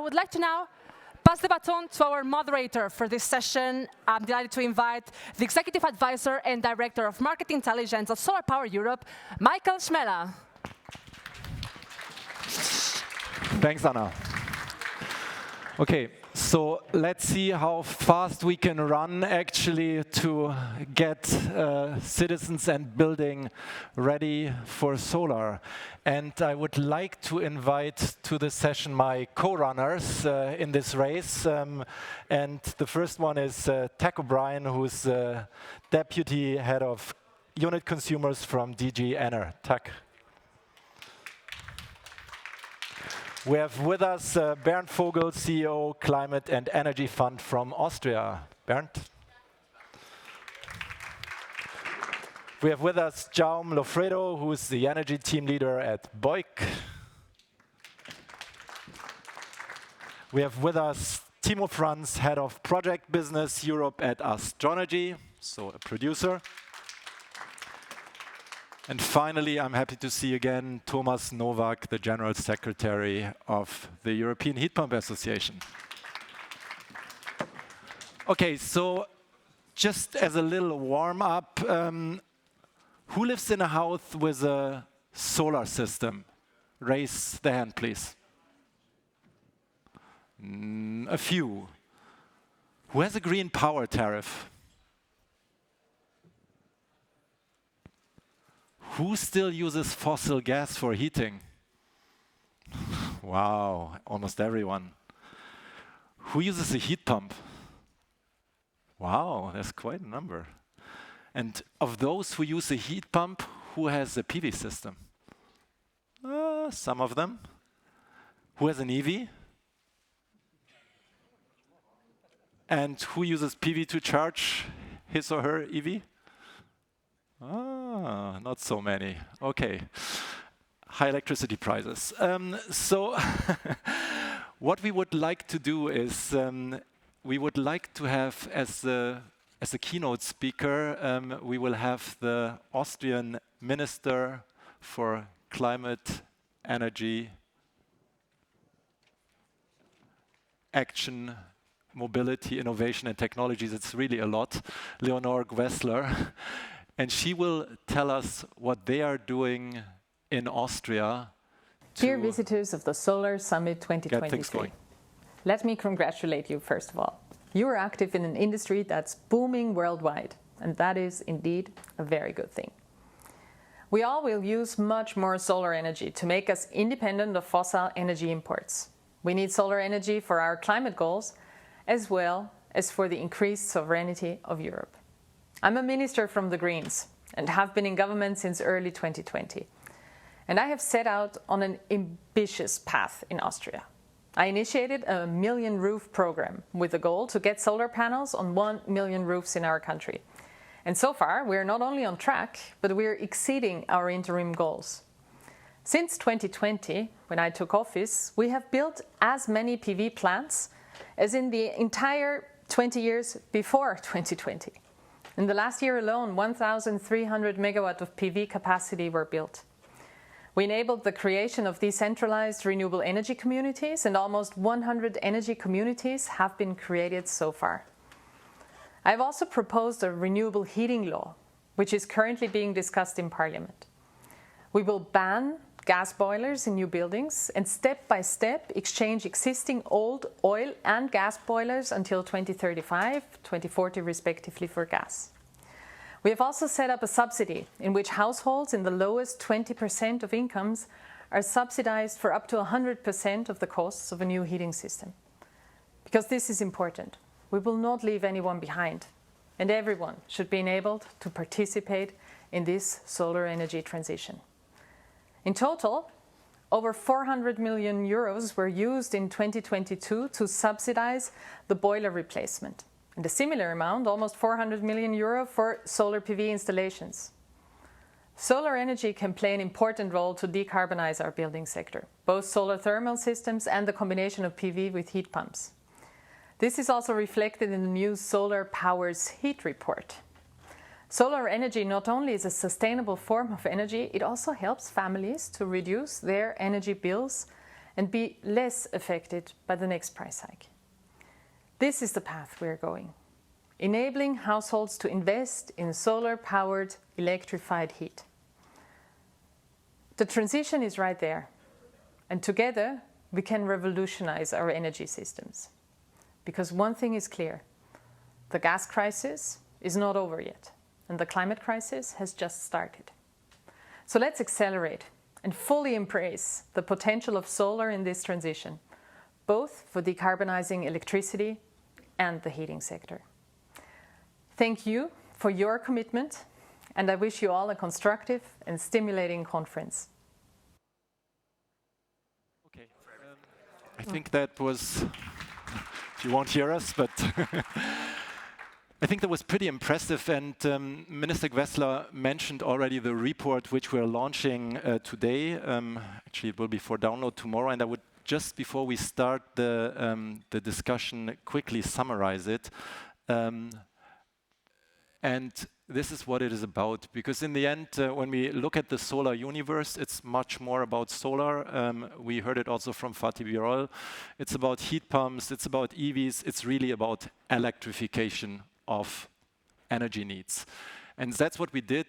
I would like to now pass the baton to our moderator for this session. I'm delighted to invite the Executive Advisor and Director of Market Intelligence of Solar Power Europe, Michael Schmeller. Thanks, Anna. Okay, so let's see how fast we can run actually to get citizens and building ready for solar. And I would like to invite to the session my co-runners in this race. And the first one is Tack O'Brien, who's Deputy Head of Unit Consumers from DG Ener. Tack. We have with us Bernd Vogel, CEO, Climate and Energy Fund from Austria. Bernd. We have with us Jaume Lofredo, who is the Energy Team Leader at Bouygues. We have with us Timo Franz, Head of Project Business Europe at Astronergy, so a producer. And finally, I'm happy to see again Thomas Nowak, the General Secretary of the European Heat Pump Association. Okay, so just as a little warm-up, who lives in a house with a solar system? Raise the hand, please. A few. Who has a green power tariff? Who still uses fossil gas for heating? Wow, almost everyone. Who uses a heat pump? Wow, that's quite a number. And of those who use a heat pump, who has a PV system? Some of them. Who has an EV? And who uses PV to charge his or her EV? Not so many. Okay. High electricity prices. So what we would like to do is we would like to have as a keynote speaker, we will have the Austrian Minister for Climate, Energy, Action, Mobility, Innovation and Technologies. It's really a lot. Leonore Gwessler. And she will tell us what they are doing in Austria. Dear visitors of the Solar Summit 2023, let me congratulate you first of all. You are active in an industry that's booming worldwide, and that is indeed a very good thing. We all will use much more solar energy to make us independent of fossil energy imports. We need solar energy for our climate goals, as well as for the increased sovereignty of Europe. I'm a minister from the Greens and have been in government since early 2020. And I have set out on an ambitious path in Austria. I initiated a 1 million roof program with the goal to get solar panels on 1 million roofs in our country. And so far, we're not only on track, but we're exceeding our interim goals. Since 2020, when I took office, we have built as many PV plants as in the entire 20 years before 2020. In the last year alone, 1,300 megawatt of PV capacity were built. We enabled the creation of decentralized renewable energy communities, and almost 100 energy communities have been created so far. I've also proposed a renewable heating law, which is currently being discussed in Parliament. We will ban gas boilers in new buildings and step by step exchange existing old oil and gas boilers until 2035, 2040 respectively for gas. We have also set up a subsidy in which households in the lowest 20% of incomes are subsidized for up to 100% of the costs of a new heating system. Because this is important. We will not leave anyone behind, and everyone should be enabled to participate in this solar energy transition. In total, over 400 million euros were used in 2022 to subsidize the boiler replacement, and a similar amount, almost 400 million euro, for solar PV installations. Solar energy can play an important role to decarbonize our building sector, both solar thermal systems and the combination of PV with heat pumps. This is also reflected in the new Solar Powers Heat report. Solar energy not only is a sustainable form of energy, it also helps families to reduce their energy bills and be less affected by the next price hike. This is the path we're going, enabling households to invest in solar-powered electrified heat. The transition is right there, and together we can revolutionize our energy systems. Because one thing is clear, the gas crisis is not over yet, and the climate crisis has just started. So let's accelerate and fully embrace the potential of solar in this transition, both for decarbonizing electricity and the heating sector. Thank you for your commitment, and I wish you all a constructive and stimulating conference. Okay, I think that was, you won't hear us, but I think that was pretty impressive, and Minister Grässle mentioned already the report which we're launching today. Actually, it will be for download tomorrow, and I would just before we start the discussion quickly summarize it. And this is what it is about, because in the end, when we look at the solar universe, it's much more about solar. We heard it also from Fatih Birol. It's about heat pumps, it's about EVs, it's really about electrification of energy needs. And that's what we did.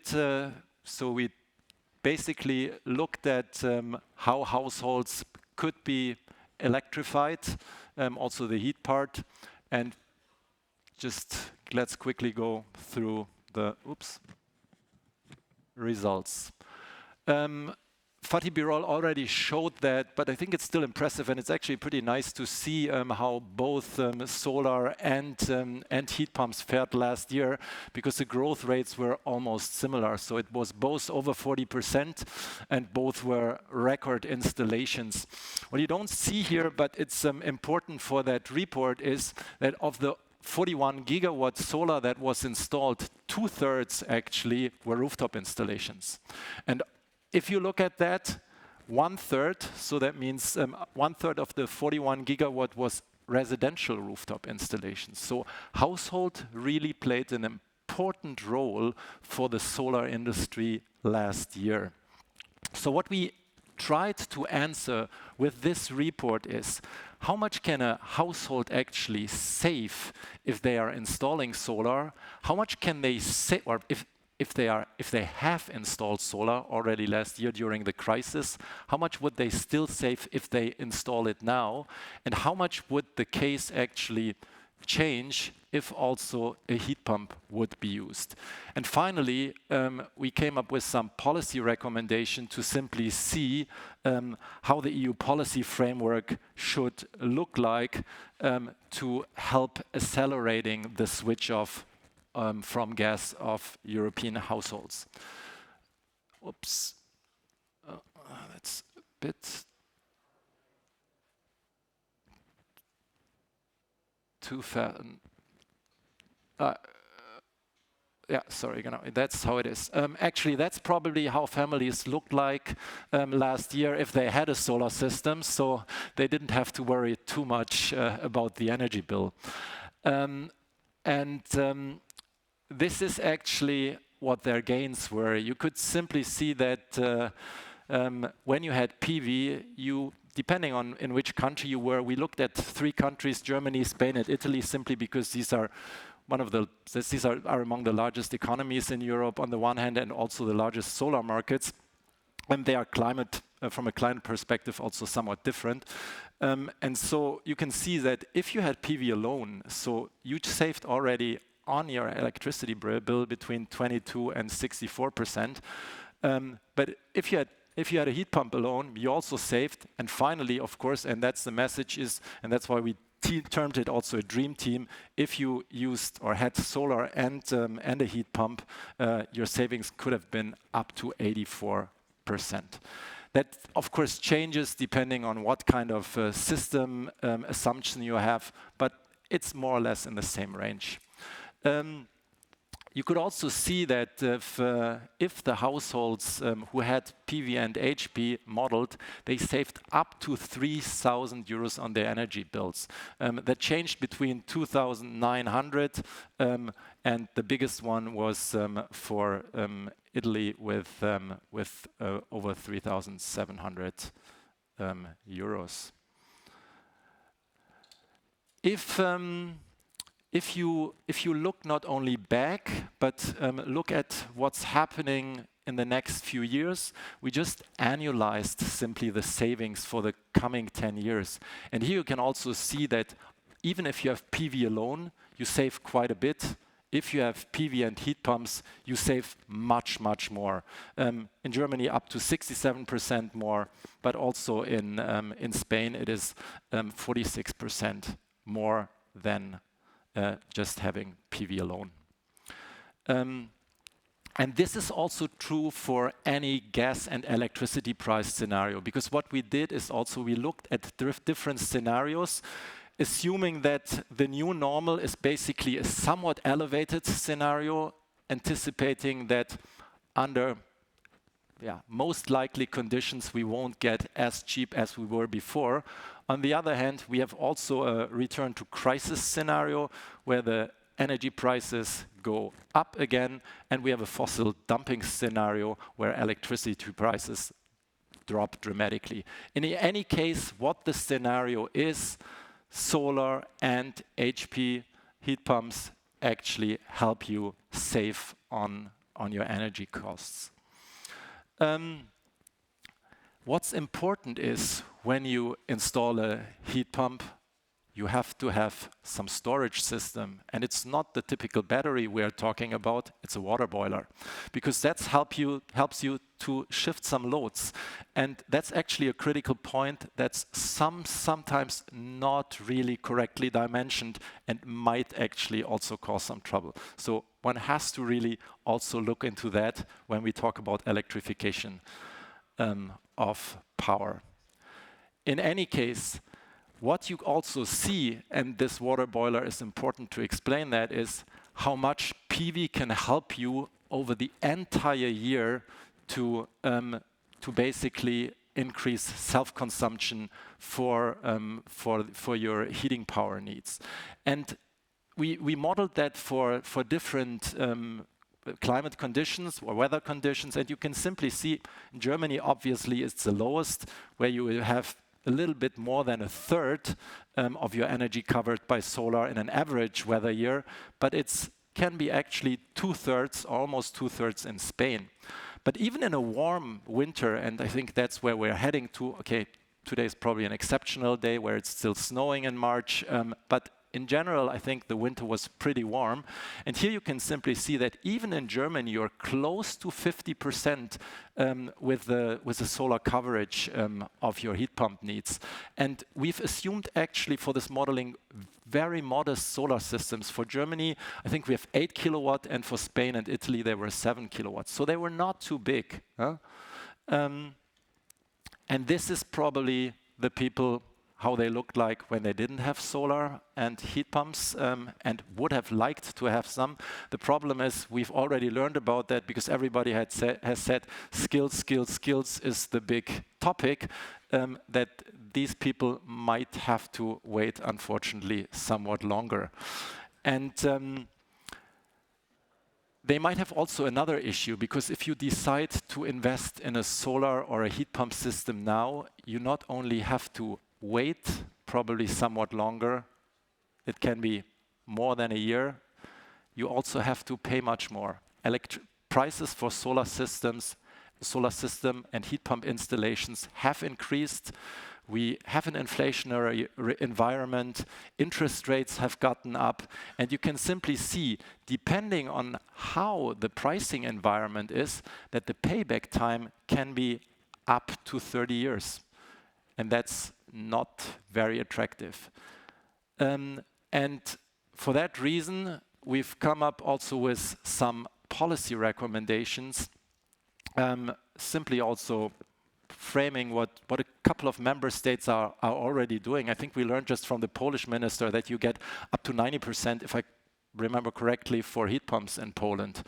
So we basically looked at how households could be electrified, also the heat part, and just let's quickly go through the results. Fatih Birol already showed that, but I think it's still impressive, and it's actually pretty nice to see how both solar and heat pumps fared last year, because the growth rates were almost similar. So it was both over 40%, and both were record installations. What you don't see here, but it's important for that report, is that of the 41 gigawatt solar that was installed, 2/3 actually were rooftop installations. And if you look at that, 1/3, so that means 1/3 of the 41 gigawatt was residential rooftop installations. So household really played an important role for the solar industry last year. So what we tried to answer with this report is, how much can a household actually save if they are installing solar? How much can they save, or if they have installed solar already last year during the crisis, how much would they still save if they install it now? And how much would the case actually change if also a heat pump would be used? And finally, we came up with some policy recommendation to simply see how the EU policy framework should look like to help accelerating the switch off from gas of European households. Oops, that's a bit too fast. Yeah, sorry, that's how it is. Actually, that's probably how families looked like last year if they had a solar system, so they didn't have to worry too much about the energy bill. This is actually what their gains were. You could simply see that when you had PV, depending on in which country you were, we looked at 3 countries, Germany, Spain, and Italy, simply because these are among the largest economies in Europe on the one hand, and also the largest solar markets. And they are from a climate perspective, also somewhat different. And so you can see that if you had PV alone, so you saved already on your electricity bill between 22 and 64%. But if you had a heat pump alone, you also saved. And finally, of course, and that's the message and that's why we termed it also a dream team. If you used or had solar and a heat pump, your savings could have been up to 84%. That, of course, changes depending on what kind of system assumption you have, but it's more or less in the same range. You could also see that if the households who had PV and HP modeled, they saved up to 3,000 euros on their energy bills. That changed between 2,900 and the biggest one was for Italy with over 3,700 euros. If you look not only back, but look at what's happening in the next few years, we just annualized simply the savings for the coming 10 years. And here you can also see that even if you have PV alone, you save quite a bit. If you have PV and heat pumps, you save much, much more. In Germany, up to 67% more, but also in Spain, it is 46% more than just having PV alone. And this is also true for any gas and electricity price scenario, because what we did is also we looked at different scenarios, assuming that the new normal is basically a somewhat elevated scenario, anticipating that under most likely conditions we won't get as cheap as we were before. On the other hand, we have also a return to crisis scenario where the energy prices go up again, and we have a fossil dumping scenario where electricity prices drop dramatically. In any case, what the scenario is, solar and HP heat pumps actually help you save on your energy costs. What's important is when you install a heat pump, you have to have some storage system. And it's not the typical battery we're talking about, it's a water boiler. Because that's helps you to shift some loads. And that's actually a critical point that's sometimes not really correctly dimensioned and might actually also cause some trouble. So one has to really also look into that when we talk about electrification of power. In any case, what you also see, and this water boiler is important to explain that, is how much PV can help you over the entire year to basically increase self-consumption for your heating power needs. And we modeled that for different climate conditions or weather conditions, and you can simply see in Germany, obviously, it's the lowest, where you will have a little bit more than a third of your energy covered by solar in an average weather year, but it can be actually two-thirds, almost two-thirds in Spain. But even in a warm winter, and I think that's where we're heading to, okay, today is probably an exceptional day where it's still snowing in March, but in general, I think the winter was pretty warm. And here you can simply see that even in Germany, you're close to 50% with the solar coverage of your heat pump needs. And we've assumed actually for this modeling very modest solar systems. For Germany, I think we have 8 kilowatt, and for Spain and Italy, they were 7 kilowatts. So they were not too big. Huh? And this is probably the people how they looked like when they didn't have solar and heat pumps and would have liked to have some. The problem is we've already learned about that because everybody has said skills is the big topic, that these people might have to wait, unfortunately, somewhat longer. And they might have also another issue, because if you decide to invest in a solar or a heat pump system now, you not only have to wait probably somewhat longer, it can be more than a year, you also have to pay much more. Prices for solar system and heat pump installations have increased. We have an inflationary environment, interest rates have gotten up, and you can simply see, depending on how the pricing environment is, that the payback time can be up to 30 years. And that's not very attractive. And for that reason, we've come up also with some policy recommendations, simply also framing what a couple of member states are already doing. I think we learned just from the Polish minister that you get up to 90%, if I remember correctly, for heat pumps in Poland.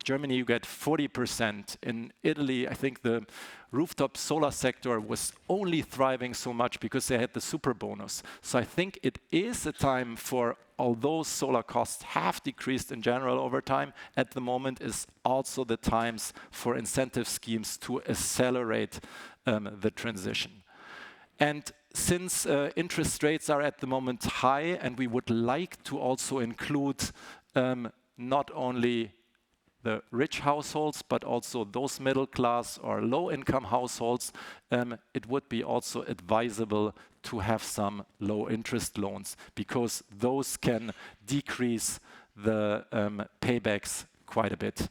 Germany, you get 40%. In Italy, I think the rooftop solar sector was only thriving so much because they had the super bonus. So I think it is a time for, although solar costs have decreased in general over time, at the moment is also the times for incentive schemes to accelerate the transition. And since interest rates are at the moment high, and we would like to also include not only the rich households, but also those middle class or low income households, it would be also advisable to have some low interest loans, because those can decrease the paybacks quite a bit.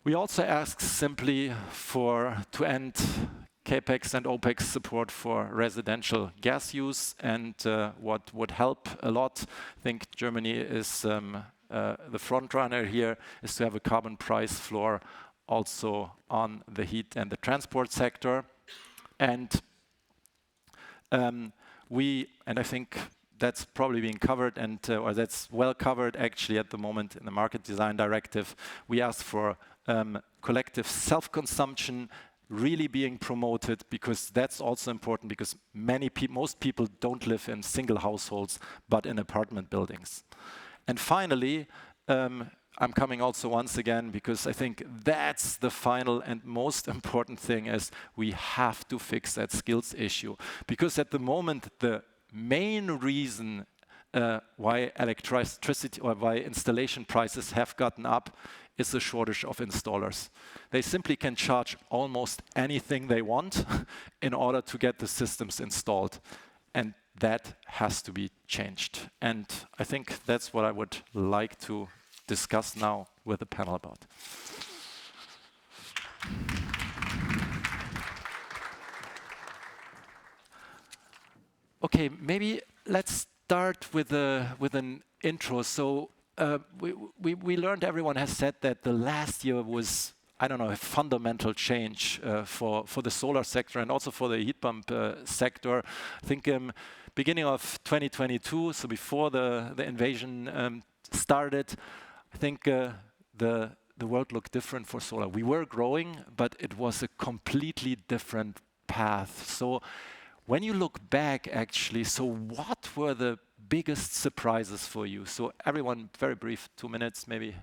We also ask simply to end CAPEX and OPEX support for residential gas use, and what would help a lot, I think Germany is the front runner here, is to have a carbon price floor also on the heat and the transport sector. And I think that's probably being covered, or that's well covered actually at the moment in the Market Design Directive. We ask for collective self-consumption really being promoted, because that's also important, because most people don't live in single households, but in apartment buildings. And finally, I'm coming also once again, because I think that's the final and most important thing, is we have to fix that skills issue. Because at the moment, the main reason why electricity or why installation prices have gotten up is the shortage of installers. They simply can charge almost anything they want in order to get the systems installed. And that has to be changed. And I think that's what I would like to discuss now with the panel about. Okay, maybe let's start with an intro. So we learned, everyone has said that the last year was, I don't know, a fundamental change for the solar sector and also for the heat pump sector. I think beginning of 2022, so before the invasion started, I think the world looked different for solar. We were growing, but it was a completely different path. So when you look back, actually, so what were the biggest surprises for you? So everyone, very brief, 2 minutes, maybe.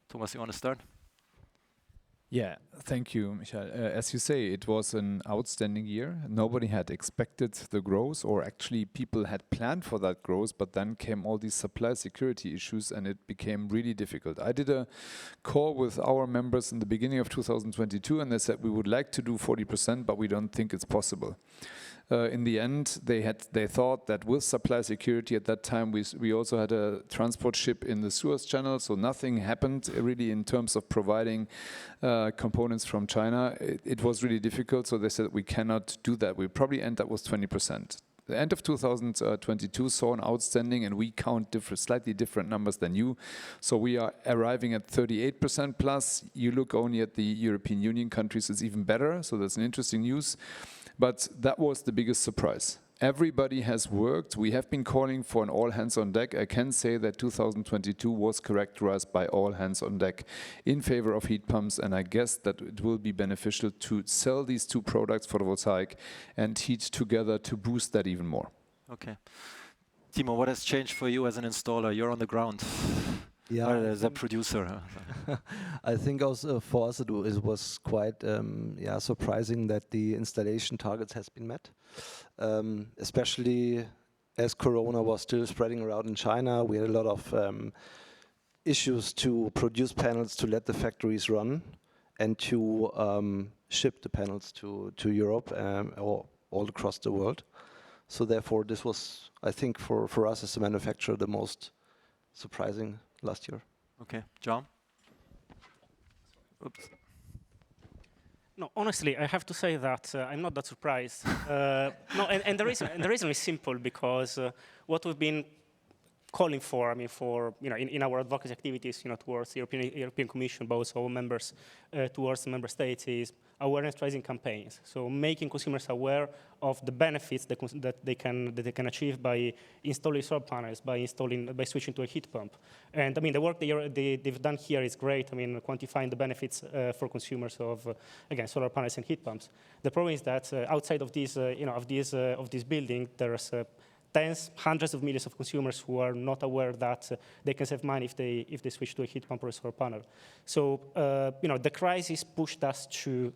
Thomas, you want to start? Yeah, thank you, Michael. As you say, it was an outstanding year. Nobody had expected the growth, or actually people had planned for that growth, but then came all these supply security issues and it became really difficult. I did a call with our members in the beginning of 2022 and they said we would like to do 40%, but we don't think it's possible. In the end, they thought that with supply security at that time, we also had a transport ship in the Suez Channel, so nothing happened really in terms of providing components from China. It was really difficult, so they said we cannot do that. We'll probably end up with 20%. The end of 2022 saw an outstanding, and we count slightly different numbers than you. So we are arriving at 38% plus. You look only at the European Union countries, it's even better. So that's an interesting news. But that was the biggest surprise. Everybody has worked. We have been calling for an all hands on deck. I can say that 2022 was characterized by all hands on deck in favor of heat pumps, and I guess that it will be beneficial to sell these two products, photovoltaic and heat, together to boost that even more. Okay. Timo, what has changed for you as an installer? You're on the ground. Yeah, as a producer. I think also for us it was quite surprising that the installation targets has been met, especially as Corona was still spreading around in China. We had a lot of issues to produce panels, to let the factories run, and to ship the panels to Europe or all across the world. So therefore, this was, I think, for us as a manufacturer, the most surprising last year. Okay, John? Oops. No, honestly, I have to say that I'm not that surprised. And the reason is simple, because what we've been calling for, in our advocacy activities, towards the European Commission, but also our members, towards the member states, is awareness-raising campaigns. So making consumers aware of the benefits that they can achieve by installing solar panels, by switching to a heat pump. And the work they've done here is great. Quantifying the benefits for consumers of again, solar panels and heat pumps. The problem is that outside of this building, there's tens, hundreds of millions of consumers who are not aware that they can save money if they switch to a heat pump or a solar panel. So the crisis pushed us to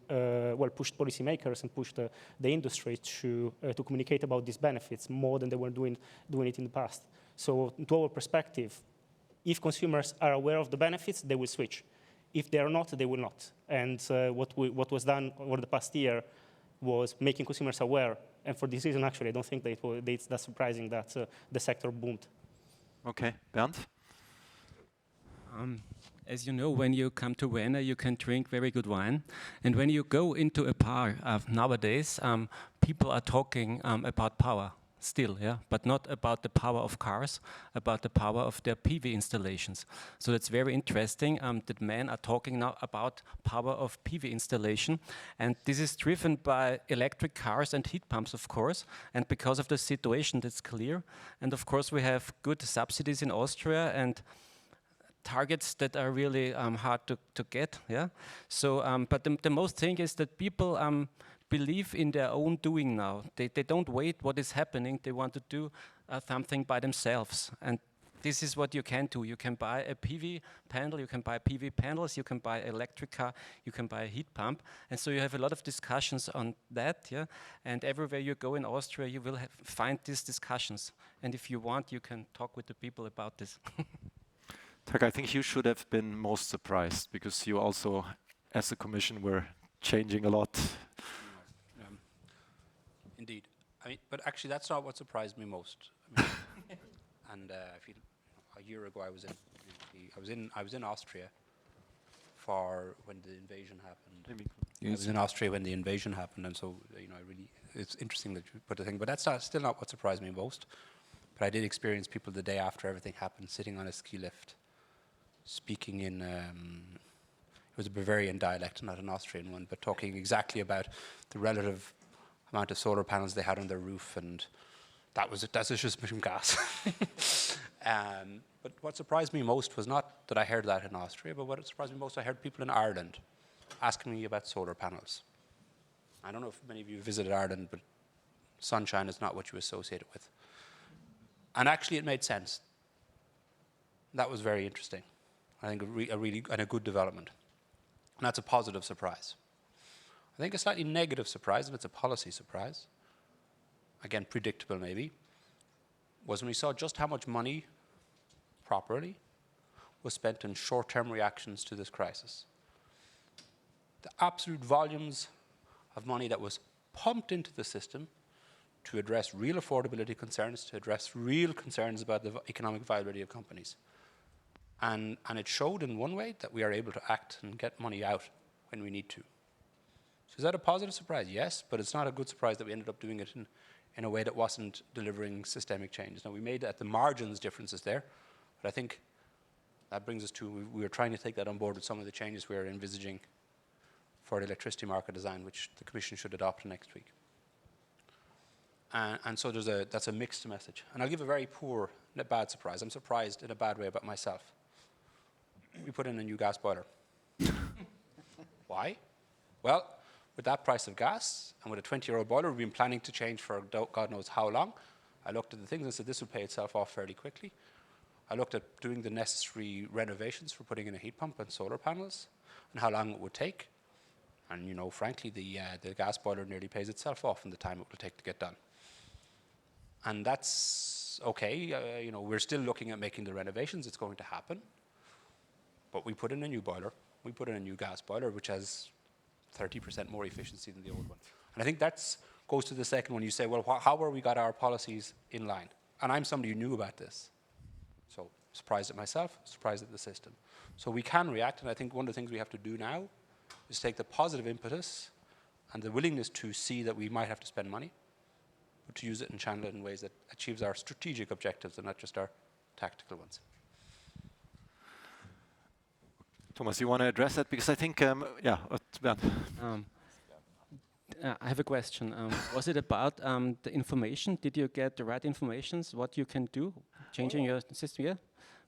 pushed policymakers and pushed the industry to communicate about these benefits more than they were doing it in the past. So to our perspective, if consumers are aware of the benefits, they will switch. If they are not, they will not. And what was done over the past year was making consumers aware. And for this reason, actually, I don't think that it's that surprising that the sector boomed. Okay, Bernd? As you know, when you come to Vienna, you can drink very good wine. And when you go into a bar nowadays, people are talking about power still, yeah, but not about the power of cars, about the power of their PV installations. So it's very interesting that men are talking now about power of PV installation. And this is driven by electric cars and heat pumps, of course. And because of the situation, that's clear. And of course, we have good subsidies in Austria and targets that are really hard to get, yeah. So, but the most thing is that people believe in their own doing now. They don't wait what is happening. They want to do something by themselves. And this is what you can do. You can buy a PV panel, you can buy PV panels, you can buy an electric car, you can buy a heat pump. And so you have a lot of discussions on that, yeah. And everywhere you go in Austria, you will find these discussions. And if you want, you can talk with the people about this. Tak, I think you should have been most surprised because you also, as a commission, were changing a lot. Indeed, I mean, but actually, that's not what surprised me most. I mean, and I feel a year ago I was in Austria for when the invasion happened. I was in Austria when the invasion happened, and so it's interesting that you put the thing. But that's still not what surprised me most. But I did experience people the day after everything happened, sitting on a ski lift, speaking in. It was a Bavarian dialect, not an Austrian one, but talking exactly about the relative amount of solar panels they had on their roof, and that's just from gas. But what surprised me most was not that I heard that in Austria, but what surprised me most, I heard people in Ireland asking me about solar panels. I don't know if many of you visited Ireland, but sunshine is not what you associate it with. And actually it made sense. That was very interesting. I think a really good development. And that's a positive surprise. I think a slightly negative surprise, and it's a policy surprise, again, predictable maybe, was when we saw just how much money, properly, was spent on short-term reactions to this crisis. The absolute volumes of money that was pumped into the system to address real affordability concerns, to address real concerns about the economic viability of companies. And it showed in one way that we are able to act and get money out when we need to. So is that a positive surprise? Yes, but it's not a good surprise that we ended up doing it in a way that wasn't delivering systemic change. Now, we made at the margins differences there, but I think that brings us to, we were trying to take that on board with some of the changes we are envisaging for the electricity market design, which the Commission should adopt next week. And so that's a mixed message. And I'll give a very bad surprise. I'm surprised in a bad way about myself. We put in a new gas boiler. Why? Well, with that price of gas and with a 20-year-old boiler we've been planning to change for God knows how long, I looked at the things and said this will pay itself off fairly quickly. I looked at doing the necessary renovations for putting in a heat pump and solar panels and how long it would take. And frankly, the gas boiler nearly pays itself off in the time it will take to get done. And that's okay. We're still looking at making the renovations. It's going to happen. But we put in a new boiler. We put in a new gas boiler, which has 30% more efficiency than the old one. And I think that goes to the second one. You say, well, how have we got our policies in line? And I'm somebody who knew about this. So surprised at myself, surprised at the system. So we can react, and I think one of the things we have to do now is take the positive impetus and the willingness to see that we might have to spend money, but to use it and channel it in ways that achieves our strategic objectives and not just our tactical ones. Thomas, you want to address that? Because I think, Bernd. I have a question. Was it about the information? Did you get the right information, what you can do, changing your system? Yeah?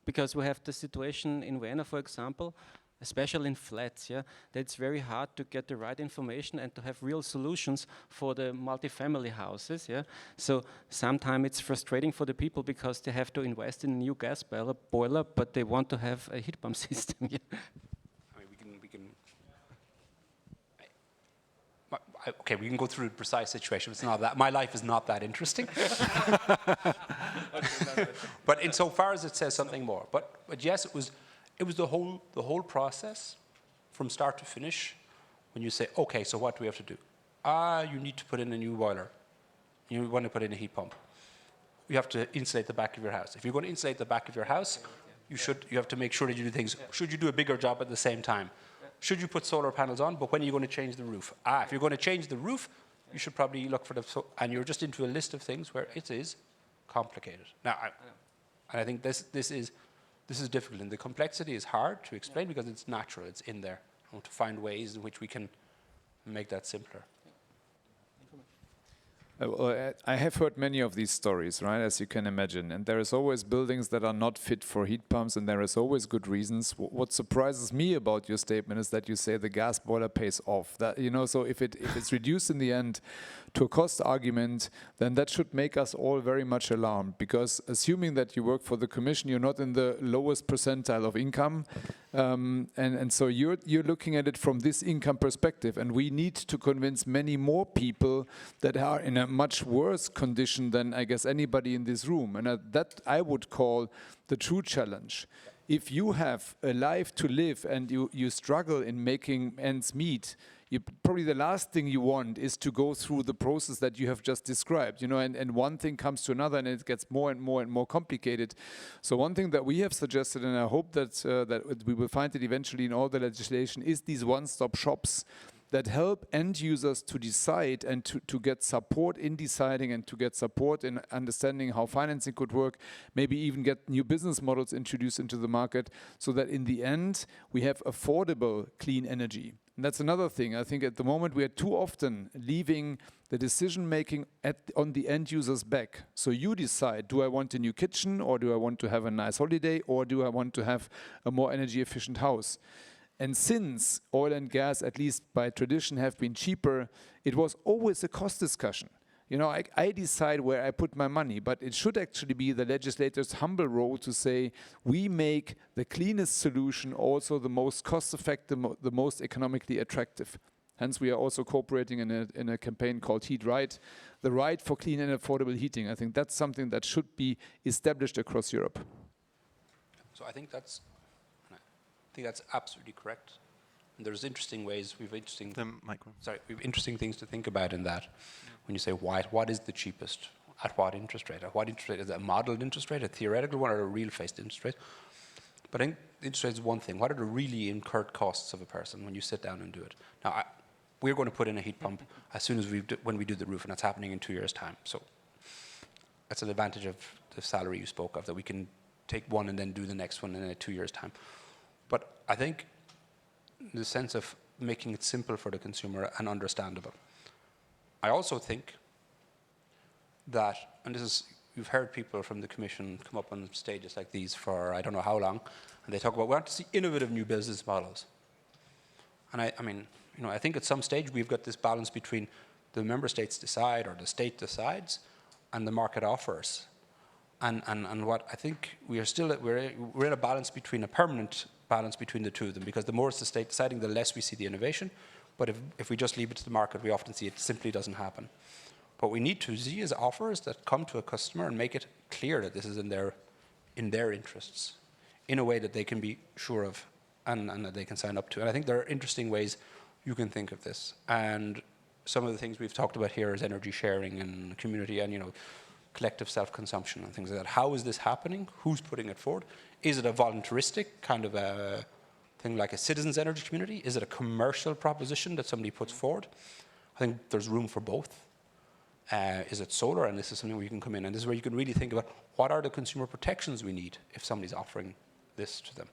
Because we have the situation in Vienna, for example, especially in flats, yeah, that it's very hard to get the right information and to have real solutions for the multifamily houses, yeah. So sometimes it's frustrating for the people because they have to invest in a new gas boiler, but they want to have a heat pump system. Yeah. Okay, we can go through the precise situation. It's not that my life is not that interesting. But insofar as it says something more. But yes, it was the whole process from start to finish. When you say, okay, so what do we have to do? You need to put in a new boiler. You want to put in a heat pump. You have to insulate the back of your house. If you're going to insulate the back of your house, you have to make sure that you do things. Should you do a bigger job at the same time? Should you put solar panels on, but when are you going to change the roof? If you're going to change the roof, you should probably look for and you're just into a list of things where it is complicated. Now, I think this is difficult, and the complexity is hard to explain because it's natural, it's in there. I want to find ways in which we can make that simpler. I have heard many of these stories, right, as you can imagine, and there is always buildings that are not fit for heat pumps, and there is always good reasons. What surprises me about your statement is that you say the gas boiler pays off. That, you know, so if it's reduced in the end to a cost argument, then that should make us all very much alarmed, because assuming that you work for the Commission, you're not in the lowest percentile of income, and so you're looking at it from this income perspective, and we need to convince many more people that are in a much worse condition than I guess anybody in this room, and that I would call the true challenge. If you have a life to live and you struggle in making ends meet, probably the last thing you want is to go through the process that you have just described, you know, and one thing comes to another and it gets more and more and more complicated. So one thing that we have suggested, and I hope that we will find it eventually in all the legislation, is these one-stop shops that help end users to decide and to get support in deciding and to get support in understanding how financing could work, maybe even get new business models introduced into the market, so that in the end we have affordable clean energy. And that's another thing. I think at the moment we are too often leaving the decision making on the end user's back. So you decide, do I want a new kitchen, or do I want to have a nice holiday, or do I want to have a more energy efficient house? And since oil and gas, at least by tradition, have been cheaper, it was always a cost discussion. You know, I decide where I put my money, but it should actually be the legislator's humble role to say, we make the cleanest solution also the most cost-effective, the most economically attractive. Hence, we are also cooperating in a campaign called Heat Right, the right for clean and affordable heating. I think that's something that should be established across Europe. So I think that's absolutely correct. And there's interesting ways, we've interesting things to think about in that. When you say what is the cheapest, at what interest rate? At what interest rate? Is it a modeled interest rate, a theoretical one, or a real-faced interest rate? But I think interest rate is one thing. What are the really incurred costs of a person when you sit down and do it? Now, we're going to put in a heat pump as soon as when we do the roof, and that's happening in 2 years' time. So that's an advantage of the salary you spoke of, that we can take one and then do the next one in 2 years' time. But I think the sense of making it simple for the consumer and understandable. I also think that, and this is, you've heard people from the Commission come up on stages like these for I don't know how long, and they talk about we want to see innovative new business models. And I mean, you know, I think at some stage we've got this balance between the member states decide, or the state decides, and the market offers. And what I think we're in a balance between a permanent balance between the two of them, because the more it's the state deciding, the less we see the innovation. But if we just leave it to the market, we often see it simply doesn't happen. What we need to see is offers that come to a customer and make it clear that this is in their interests, in a way that they can be sure of and that they can sign up to. And I think there are interesting ways you can think of this. And some of the things we've talked about here is energy sharing and community and, you know, collective self-consumption and things like that. How is this happening? Who's putting it forward? Is it a voluntaristic kind of a thing like a citizens' energy community? Is it a commercial proposition that somebody puts forward? I think there's room for both. Is it solar? And this is something where you can come in. And this is where you can really think about what are the consumer protections we need if somebody's offering this to them,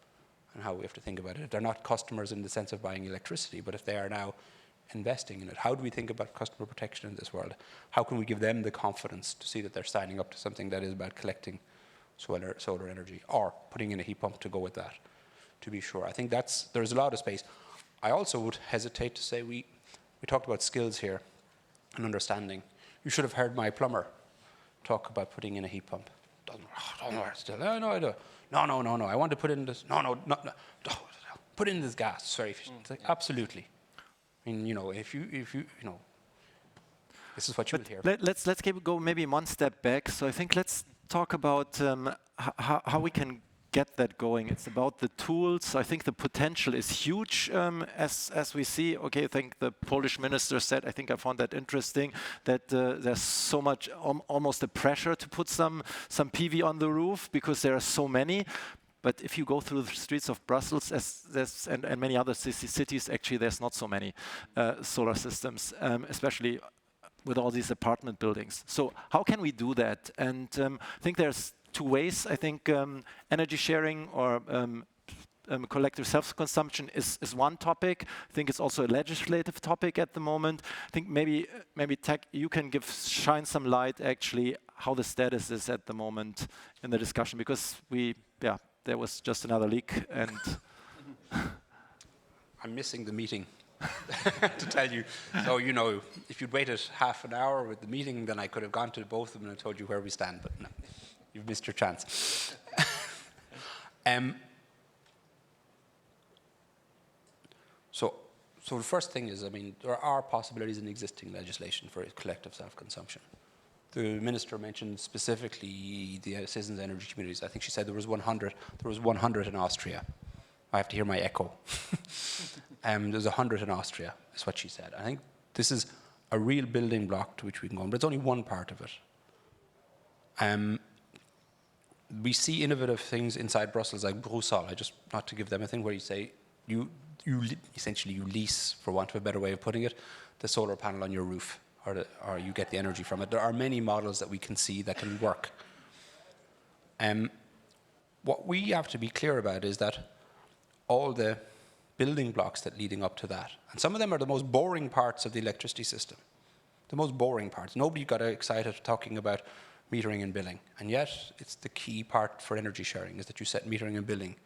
and how we have to think about it. If they're not customers in the sense of buying electricity, but if they are now investing in it, how do we think about customer protection in this world? How can we give them the confidence to see that they're signing up to something that is about collecting solar energy, or putting in a heat pump to go with that? to be sure. I think there's a lot of space. I also would hesitate to say we talked about skills here and understanding. You should have heard my plumber talk about putting in a heat pump. Don't know still. No, I don't. No. I want to put in this. No. Put in this gas. Sorry. Absolutely. I mean, if you this is what you would hear. Let's go maybe one step back. So I think let's talk about how we can get that going. It's about the tools. I think the potential is huge as we see. Okay, I think the Polish minister said, I think I found that interesting, that there's so much, almost a pressure to put some PV on the roof because there are so many. But if you go through the streets of Brussels and many other cities, actually there's not so many solar systems, especially with all these apartment buildings. So how can we do that? And I think there's two ways. I think energy sharing or collective self-consumption is one topic. I think it's also a legislative topic at the moment. I think maybe Tech, you can shine some light actually how the status is at the moment in the discussion, because there was just another leak and I'm missing the meeting to tell you. So, if you'd waited half an hour with the meeting, then I could have gone to both of them and told you where we stand, but no, you've missed your chance. So the first thing is, there are possibilities in existing legislation for collective self-consumption. The minister mentioned specifically the citizens' energy communities. I think she said there was 100. There was 100 in Austria. I have to hear my echo. There's 100 in Austria, is what she said. I think this is a real building block to which we can go on, but it's only one part of it. We see innovative things inside Brussels, like Brusol, not to give them a thing, where you say, you essentially lease, for want of a better way of putting it, the solar panel on your roof, or you get the energy from it. There are many models that we can see that can work. What we have to be clear about is that all the building blocks that leading up to that, and some of them are the most boring parts of the electricity system, the most boring parts. Nobody got excited talking about metering and billing, and yet it's the key part for energy sharing, is that you set metering and billing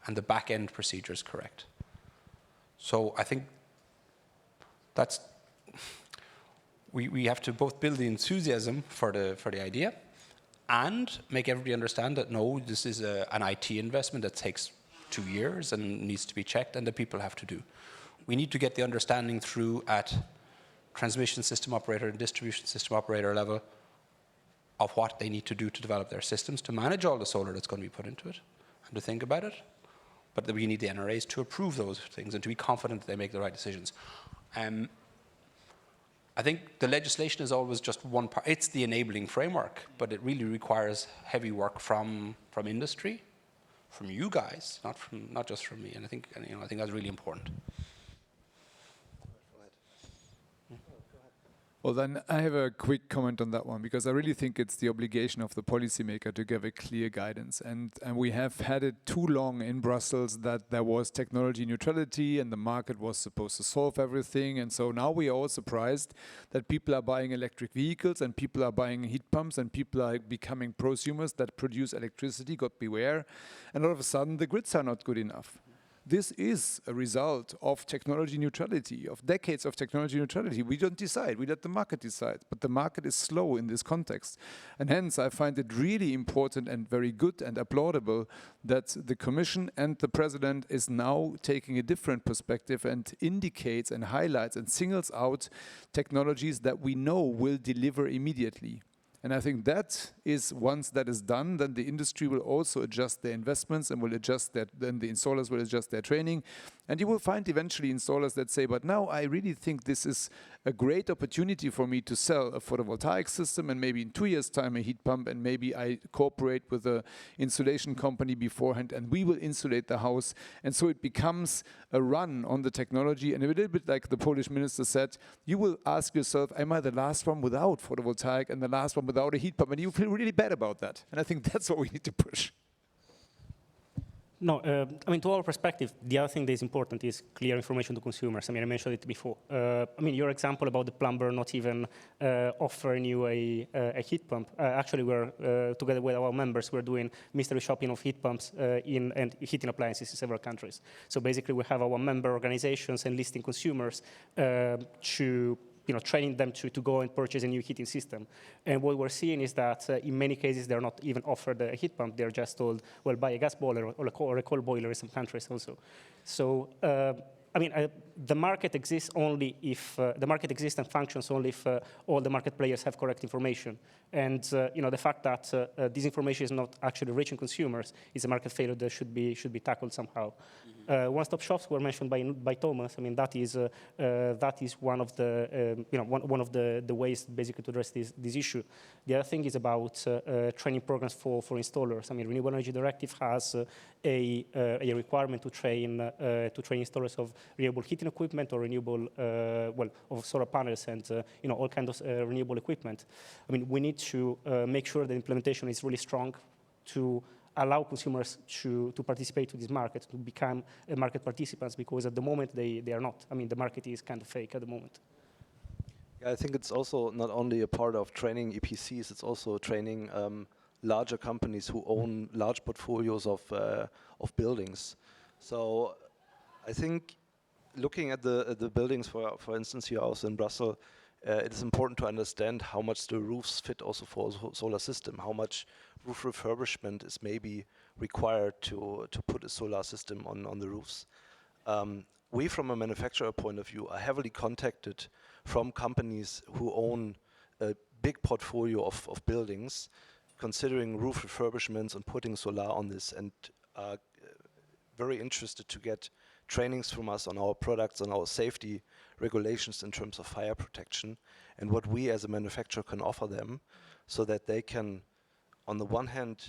and the back-end procedure is correct. So I think that's, we have to both build the enthusiasm for the idea and make everybody understand that no, this is an IT investment that takes 2 years and needs to be checked, and that people have to do. We need to get the understanding through at transmission system operator and distribution system operator level of what they need to do to develop their systems, to manage all the solar that's going to be put into it, and to think about it. But that we need the NRAs to approve those things and to be confident that they make the right decisions. I think the legislation is always just one part. It's the enabling framework, but it really requires heavy work from industry, from you guys, not just from me. And I think that's really important. Well, then I have a quick comment on that one, because I really think it's the obligation of the policymaker to give a clear guidance. And we have had it too long in Brussels that there was technology neutrality and the market was supposed to solve everything. And so now we are all surprised that people are buying electric vehicles and people are buying heat pumps and people are becoming prosumers that produce electricity, God beware. And all of a sudden the grids are not good enough. This is a result of technology neutrality, of decades of technology neutrality. We don't decide, we let the market decide, but the market is slow in this context. And hence I find it really important and very good and applaudable that the Commission and the President is now taking a different perspective and indicates and highlights and singles out technologies that we know will deliver immediately. And I think that is, once that is done, then the industry will also adjust their investments and will adjust that, then the installers will adjust their training. And you will find eventually installers that say, but now I really think this is a great opportunity for me to sell a photovoltaic system, and maybe in 2 years' time a heat pump, and maybe I cooperate with an insulation company beforehand and we will insulate the house. And so it becomes a run on the technology, and a little bit like the Polish minister said, you will ask yourself, am I the last one without photovoltaic and the last one without a heat pump? And you feel really bad about that. And I think that's what we need to push. No, I mean, to our perspective, the other thing that is important is clear information to consumers. I mean, I mentioned it before. I mean, your example about the plumber not even offering you a heat pump. Actually, we're, together with our members, we're doing mystery shopping of heat pumps and heating appliances in several countries. So basically, we have our member organizations enlisting consumers to training them to go and purchase a new heating system. And what we're seeing is that in many cases, they're not even offered a heat pump. They're just told, well, buy a gas boiler or a coal boiler in some countries also. So, I mean, the market exists only if the market exists and functions only if all the market players have correct information. And the fact that this information is not actually reaching consumers is a market failure that should be tackled somehow. One-stop shops were mentioned by Thomas. I mean, that is one of the one of the ways basically to address this issue. The other thing is about training programs for installers. I mean, Renewable Energy Directive has a requirement to train installers of renewable heating equipment or renewable of solar panels and all kinds of renewable equipment. I mean, we need to make sure the implementation is really strong to allow consumers to participate to this market, to become market participants, because at the moment they are not. I mean, the market is kind of fake at the moment. Yeah, I think it's also not only a part of training EPCs, it's also training larger companies who own large portfolios of buildings. So I think looking at the buildings, for instance, here also in Brussels, it is important to understand how much the roofs fit also for a solar system, how much roof refurbishment is maybe required to put a solar system on the roofs. We, from a manufacturer point of view, are heavily contacted from companies who own a big portfolio of buildings, considering roof refurbishments and putting solar on this, and are very interested to get trainings from us on our products, on our safety regulations in terms of fire protection, and what we as a manufacturer can offer them, so that they can, on the one hand,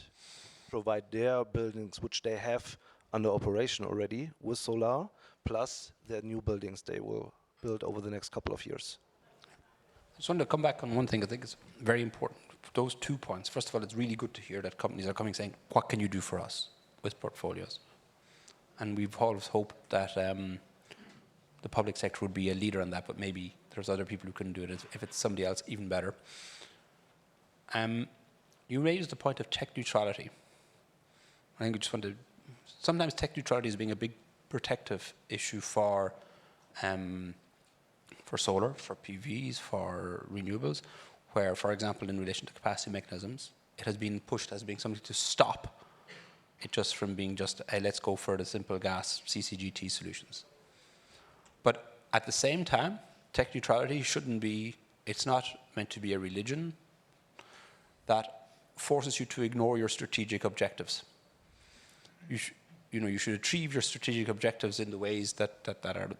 provide their buildings which they have under operation already with solar, plus their new buildings they will build over the next couple of years. I just wanted to come back on one thing I think is very important. Those 2 points. First of all, it's really good to hear that companies are coming saying, what can you do for us with portfolios? And we've always hoped that the public sector would be a leader in that, but maybe there's other people who couldn't do it. If it's somebody else, even better. You raised the point of tech neutrality. I think we just want to, sometimes tech neutrality is being a big protective issue for solar, for PVs, for renewables, where, for example, in relation to capacity mechanisms, it has been pushed as being something to stop it just from being just, hey, let's go for the simple gas CCGT solutions. But at the same time, tech neutrality shouldn't be, it's not meant to be a religion that forces you to ignore your strategic objectives. You should achieve your strategic objectives in the ways that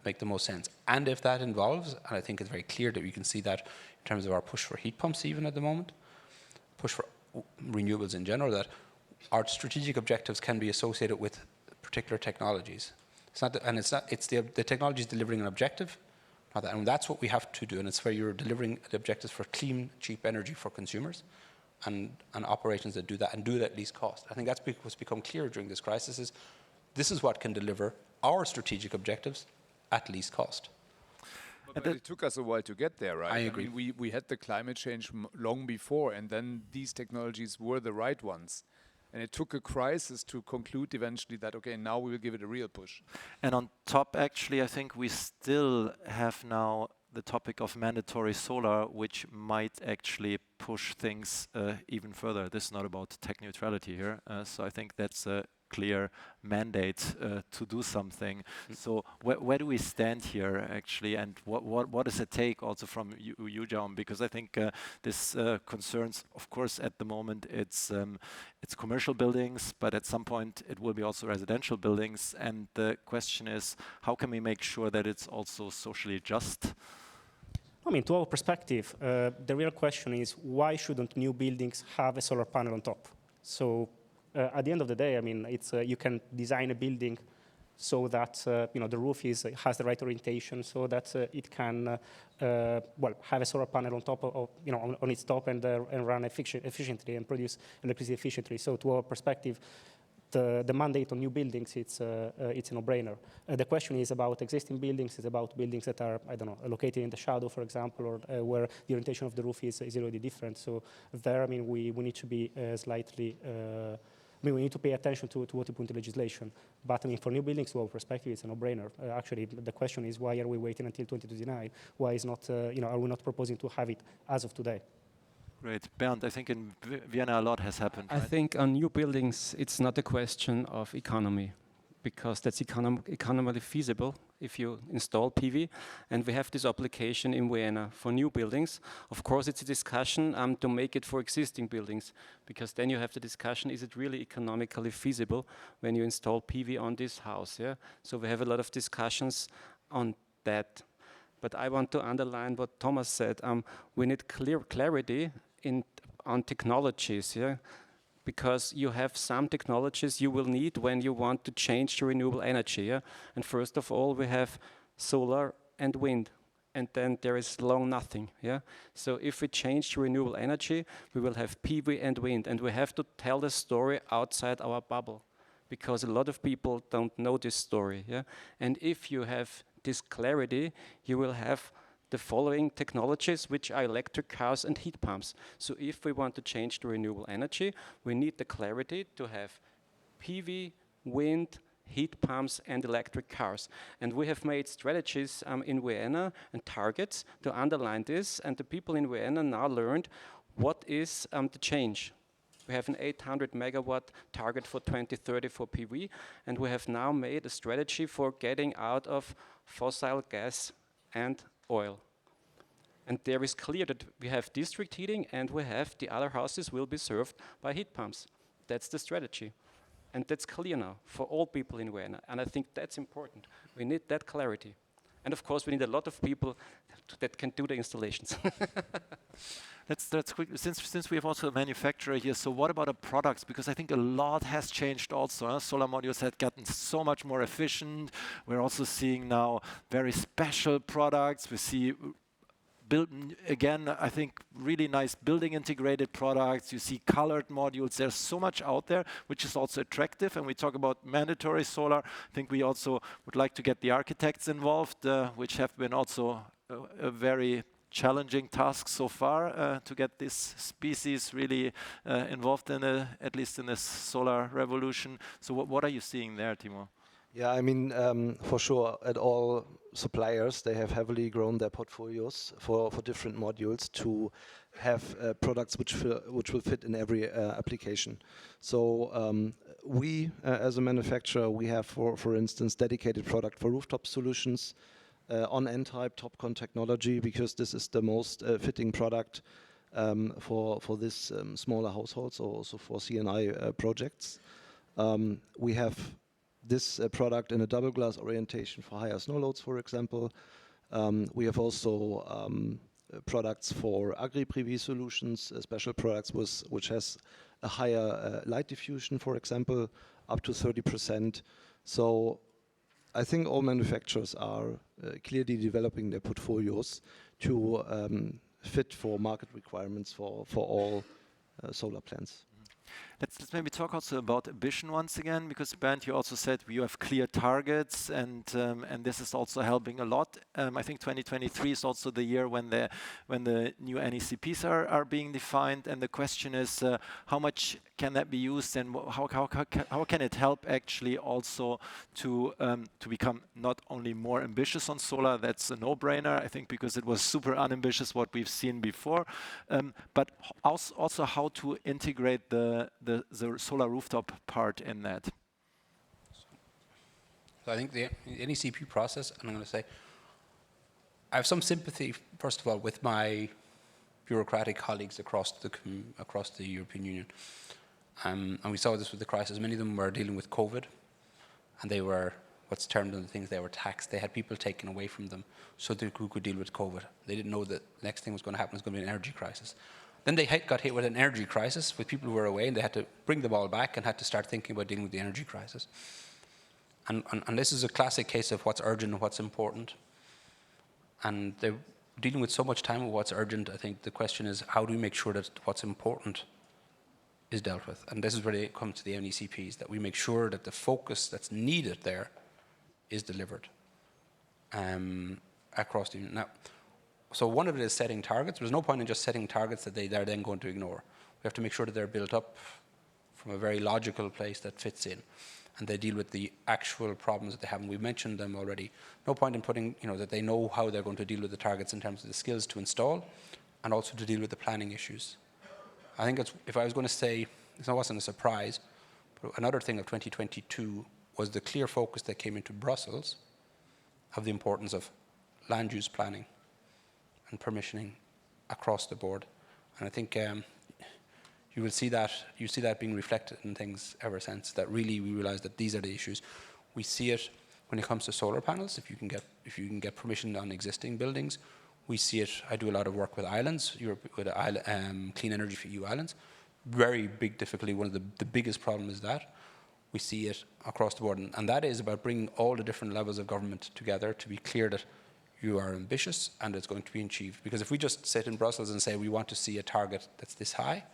make the most sense. And if that involves, and I think it's very clear that we can see that in terms of our push for heat pumps even at the moment, push for renewables in general, that our strategic objectives can be associated with particular technologies. It's the technology is delivering an objective, not that, and that's what we have to do, and it's where you're delivering the objectives for clean, cheap energy for consumers, and operations that do that, and do it at least cost. I think that's what's become clear during this crisis is this is what can deliver our strategic objectives at least cost. But it took us a while to get there, right? I agree. I mean, we had the climate change long before, and then these technologies were the right ones. And it took a crisis to conclude eventually that, okay, now we will give it a real push. And on top, actually, I think we still have now the topic of mandatory solar, which might actually push things even further. This is not about tech neutrality here. So I think that's a clear mandate to do something. So where do we stand here actually, and what does it take also from you Jaume? Because I think this concerns, of course, at the moment it's commercial buildings, but at some point it will be also residential buildings, and the question is, how can we make sure that it's also socially just? I mean, to our perspective, the real question is, why shouldn't new buildings have a solar panel on top? So at the end of the day, I mean, it's you can design a building so that the roof has the right orientation, so that it can have a solar panel on top of on its top and run efficiently and produce electricity efficiently. So to our perspective, the mandate on new buildings, it's a no-brainer. The question is about existing buildings. It's about buildings that are, I don't know, located in the shadow, for example, or where the orientation of the roof is already different. So there, I mean, we need to be slightly. We need to pay attention to what we put into legislation. But I mean, for new buildings, to our perspective, it's a no-brainer. Actually, the question is, why are we waiting until 2029? Why is not, are we not proposing to have it as of today? Great. Bernd, I think in Vienna a lot has happened. I think on new buildings, it's not a question of economy, because that's economically feasible if you install PV. And we have this application in Vienna for new buildings. Of course, it's a discussion to make it for existing buildings, because then you have the discussion, is it really economically feasible when you install PV on this house? Yeah. So we have a lot of discussions on that. But I want to underline what Thomas said. We need clarity on technologies, yeah? Because you have some technologies you will need when you want to change to renewable energy. Yeah? And first of all, we have solar and wind. And then there is long nothing. Yeah? So if we change to renewable energy, we will have PV and wind. And we have to tell the story outside our bubble, because a lot of people don't know this story. Yeah? And if you have this clarity, you will have the following technologies, which are electric cars and heat pumps. So if we want to change to renewable energy, we need the clarity to have PV, wind, heat pumps, and electric cars. And we have made strategies in Vienna and targets to underline this, and the people in Vienna now learned what is the change. We have an 800 megawatt target for 2030 for PV, and we have now made a strategy for getting out of fossil gas and oil. And there is clear that we have district heating, and we have the other houses will be served by heat pumps. That's the strategy. And that's clear now for all people in Vienna. And I think that's important. We need that clarity. And of course, we need a lot of people that can do the installations. That's quick. Since we have also a manufacturer here, so what about the products? Because I think a lot has changed also. Solar modules have gotten so much more efficient. We're also seeing now very special products. We see again, I think really nice building integrated products. You see colored modules. There's so much out there, which is also attractive. And we talk about mandatory solar. I think we also would like to get the architects involved, which have been also a very challenging task so far to get this species really involved in at least in this solar revolution. So what are you seeing there, Timo? Yeah, I mean, for sure, at all suppliers, they have heavily grown their portfolios for different modules to have products which will fit in every application. So we, as a manufacturer, we have, for instance, dedicated product for rooftop solutions, on N-type TOPCon technology, because this is the most fitting product for this smaller households, or also for CNI projects. We have this product in a double glass orientation for higher snow loads, for example. We have also products for agri-PV solutions, special products which has a higher light diffusion, for example, up to 30%. So I think all manufacturers are clearly developing their portfolios to fit for market requirements for all solar plants. Let's maybe talk also about ambition once again, because Bernd, you also said you have clear targets, and this is also helping a lot. I think 2023 is also the year when the new NECPs are being defined, and the question is how much can that be used, and how can it help actually also to become not only more ambitious on solar? That's a no-brainer, I think, because it was super unambitious what we've seen before, but also how to integrate the solar rooftop part in that. So I think the NECP process, and I'm going to say, I have some sympathy, first of all, with my bureaucratic colleagues across the European Union. And we saw this with the crisis. Many of them were dealing with COVID, and they were, what's termed in the things, they were taxed. They had people taken away from them so they could deal with COVID. They didn't know that the next thing was going to happen was going to be an energy crisis. Then they got hit with an energy crisis with people who were away, and they had to bring them all back and had to start thinking about dealing with the energy crisis. And this is a classic case of what's urgent and what's important. And they're dealing with so much time with what's urgent. I think the question is, how do we make sure that what's important is dealt with. And this is where they come to the NECPs, that we make sure that the focus that's needed there is delivered across the union. Now, so one of it is setting targets. There's no point in just setting targets that they're then going to ignore. We have to make sure that they're built up from a very logical place that fits in, and they deal with the actual problems that they have. And we mentioned them already. No point in putting, that they know how they're going to deal with the targets in terms of the skills to install, and also to deal with the planning issues. I think if I was going to say, this wasn't a surprise, but another thing of 2022 was the clear focus that came into Brussels of the importance of land use planning and permissioning across the board. And I think you see that being reflected in things ever since, that really we realize that these are the issues. We see it when it comes to solar panels, if you can get permission on existing buildings. We see it, I do a lot of work with islands, with Clean Energy for EU islands. Very big difficulty, one of the biggest problems is that. We see it across the board, and that is about bringing all the different levels of government together to be clear that you are ambitious and it's going to be achieved. Because if we just sit in Brussels and say we want to see a target that's this high,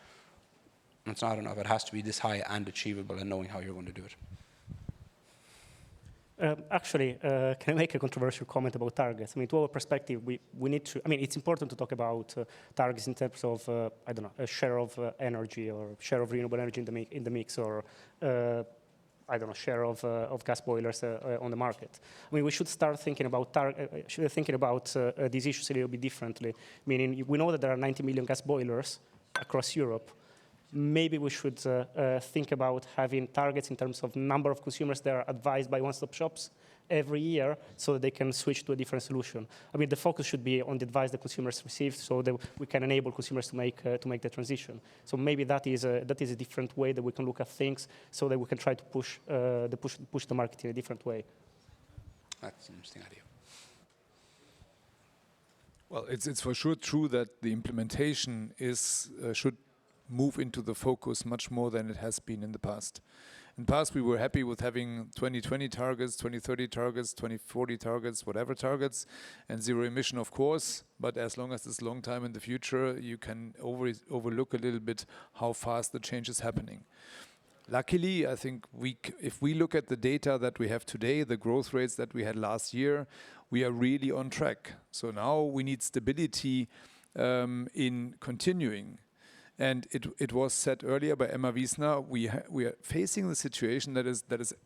it's not enough. It has to be this high and achievable, and knowing how you're going to do it. Actually, can I make a controversial comment about targets? I mean, to our perspective, we need to, it's important to talk about targets in terms of, a share of energy or share of renewable energy in the mix, or, share of gas boilers on the market. I mean, we should start thinking about these issues a little bit differently. Meaning, we know that there are 90 million gas boilers across Europe. Maybe we should think about having targets in terms of number of consumers that are advised by one-stop shops every year, so that they can switch to a different solution. I mean, the focus should be on the advice the consumers receive, so that we can enable consumers to make the transition. So maybe that is a different way that we can look at things, so that we can try to push the market in a different way. That's an interesting idea. Well, it's for sure true that the implementation should move into the focus much more than it has been in the past. In the past, we were happy with having 2020 targets, 2030 targets, 2040 targets, whatever targets, and zero emission, of course. But as long as it's a long time in the future, you can overlook a little bit how fast the change is happening. Luckily, I think if we look at the data that we have today, the growth rates that we had last year, we are really on track. So now we need stability in continuing. And it was said earlier by Emma Wiesner, we are facing the situation that is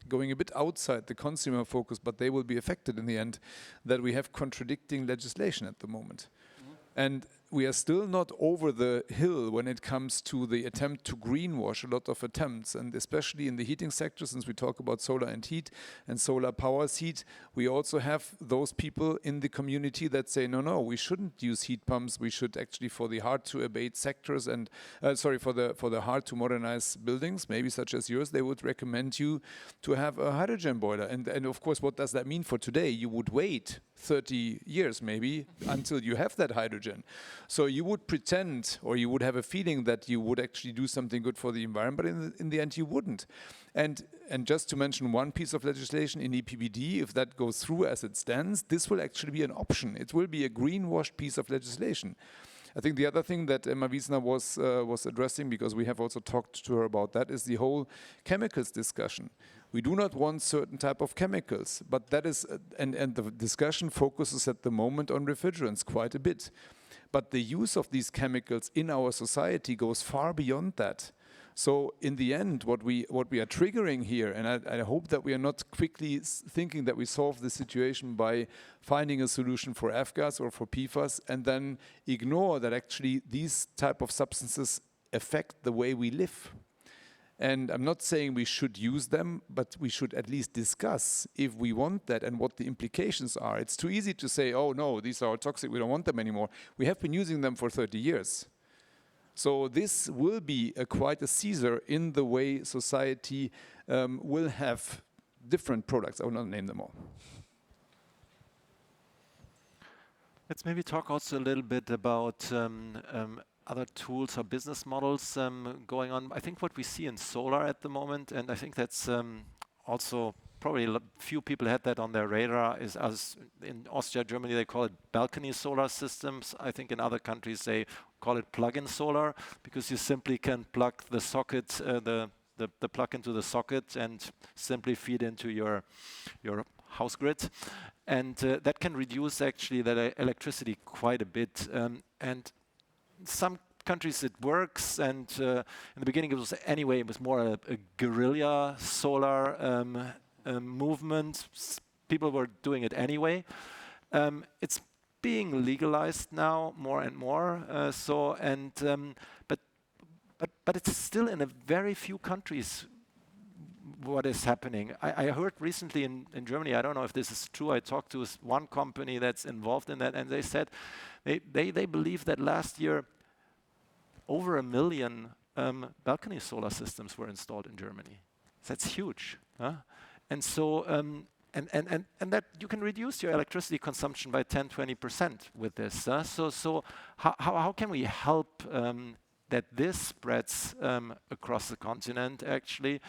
going a bit outside the consumer focus, but they will be affected in the end, that we have contradicting legislation at the moment. Mm-hmm. And we are still not over the hill when it comes to the attempt to greenwash, a lot of attempts, and especially in the heating sector, since we talk about solar and heat and solar power heat, we also have those people in the community that say, no, we shouldn't use heat pumps, we should actually, for the hard to abate sectors and, for the hard to modernize buildings, maybe such as yours, they would recommend you to have a hydrogen boiler. And of course, what does that mean for today? You would wait 30 years maybe until you have that hydrogen. So you would pretend, or you would have a feeling that you would actually do something good for the environment, but in the end you wouldn't. And just to mention one piece of legislation in EPBD, if that goes through as it stands, this will actually be an option. It will be a greenwashed piece of legislation. I think the other thing that Emma Wiesner was addressing, because we have also talked to her about that, is the whole chemicals discussion. We do not want certain type of chemicals, but that is, and the discussion focuses at the moment on refrigerants quite a bit. But the use of these chemicals in our society goes far beyond that. So in the end, what we are triggering here, and I hope that we are not quickly thinking that we solve the situation by finding a solution for F-gas or for PFAS, and then ignore that actually these type of substances affect the way we live. And I'm not saying we should use them, but we should at least discuss if we want that and what the implications are. It's too easy to say, oh no, these are toxic, we don't want them anymore. We have been using them for 30 years. So this will be quite a Caesar in the way society will have different products. I will not name them all. Let's maybe talk also a little bit about other tools or business models going on. I think what we see in solar at the moment, and I think that's also probably a few people had that on their radar, is as in Austria, Germany, they call it balcony solar systems. I think in other countries they call it plug-in solar, because you simply can plug the socket, the plug into the socket and simply feed into your house grid. And that can reduce actually that electricity quite a bit. And some countries it works, and in the beginning it was more a guerrilla solar movement. People were doing it anyway. It's being legalized now more and more. But it's still in a very few countries what is happening. I heard recently in Germany, I don't know if this is true, I talked to one company that's involved in that, and they said they believe that last year over 1 million balcony solar systems were installed in Germany. That's huge. And so, and that you can reduce your electricity consumption by 10-20% with this. So how can we help that this spreads across the continent actually?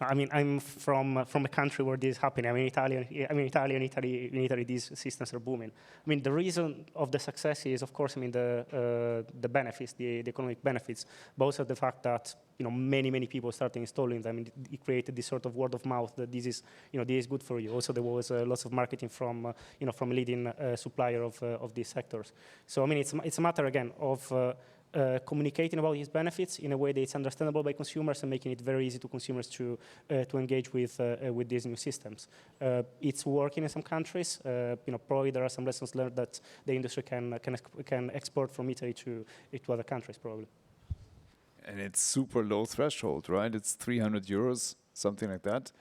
I mean, I'm from a country where this is happening. In Italy, these systems are booming. I mean, the reason of the success is, of course, I mean, the benefits, the economic benefits, but also the fact that, you know, many people started installing them. It created this sort of word of mouth that this is good for you. Also, there was lots of marketing from a leading supplier of these sectors. So, I mean, it's a matter, again, of communicating about his benefits in a way that it's understandable by consumers and making it very easy to consumers to engage with these new systems. It's working in some countries. Probably there are some lessons learned that the industry can export from Italy to other countries, probably. And it's super low threshold, right? It's 300 euros, something like that.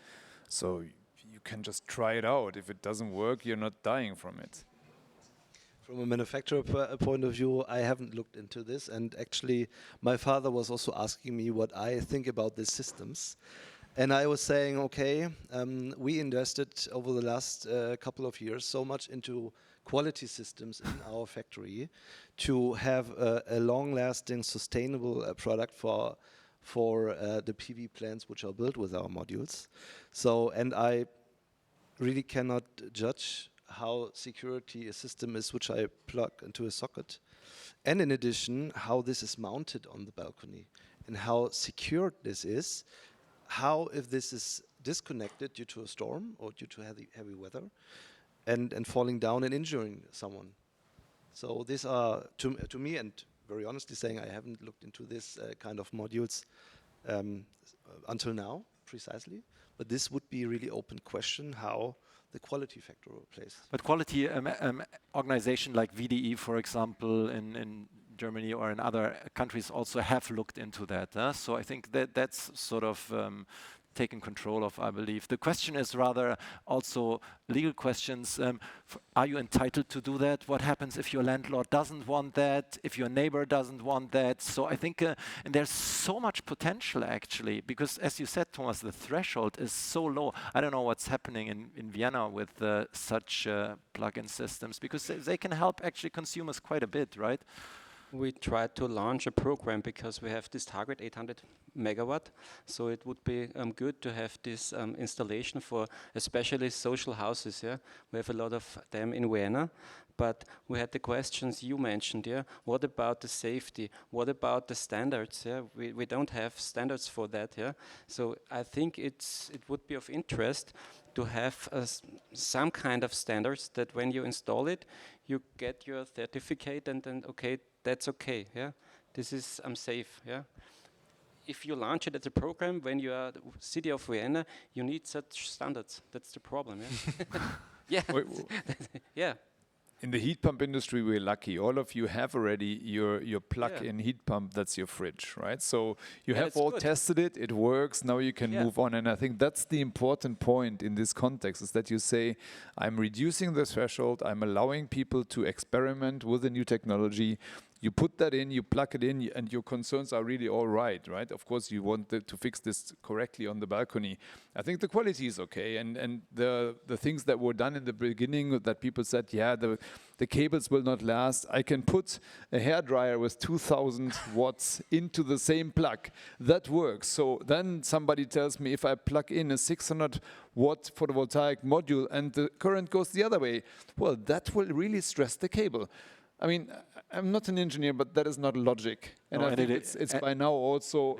So you can just try it out. If it doesn't work, you're not dying from it. From a manufacturer point of view, I haven't looked into this, and actually my father was also asking me what I think about these systems. And I was saying, okay, we invested over the last couple of years so much into quality systems in our factory to have a long-lasting, sustainable product for the PV plants which are built with our modules. So, and I really cannot judge how security a system is which I plug into a socket, and in addition how this is mounted on the balcony and how secure this is, how if this is disconnected due to a storm or due to heavy weather and falling down and injuring someone. So these are to me, and very honestly saying I haven't looked into this kind of modules until now precisely, but this would be a really open question how the quality factor plays. But quality organization like VDE, for example, in Germany or in other countries also have looked into that. So I think that's sort of taken control of, I believe. The question is rather also legal questions. Are you entitled to do that? What happens if your landlord doesn't want that? If your neighbor doesn't want that? So I think, and there's so much potential actually, because as you said, Thomas, the threshold is so low. I don't know what's happening in Vienna with such plug-in systems, because they can help actually consumers quite a bit, right? We tried to launch a program because we have this target 800 megawatt. So it would be good to have this installation for especially social houses. Yeah, we have a lot of them in Vienna. But we had the questions you mentioned. Yeah, what about the safety? What about the standards? Yeah, we don't have standards for that. Yeah, so I think it would be of interest to have some kind of standards that when you install it, you get your certificate and then okay. That's okay, yeah. This is safe, yeah. If you launch it as a program, when you are the city of Vienna, you need such standards. That's the problem, yeah. Yeah, yeah. In the heat pump industry, we're lucky. All of you have already your plug-in heat pump. That's your fridge, right? So you have all tested it. It works. Now you can move on. And I think that's the important point in this context, is that you say, I'm reducing the threshold. I'm allowing people to experiment with the new technology, You put that in, you plug it in, and your concerns are really all right? Of course, you want to fix this correctly on the balcony. I think the quality is okay, and the things that were done in the beginning that people said, yeah, the cables will not last. I can put a hairdryer with 2,000 watts into the same plug. That works. So then somebody tells me if I plug in a 600 watt photovoltaic module and the current goes the other way, well, that will really stress the cable. I mean, I'm not an engineer, but that is not logic. And I think it's by now also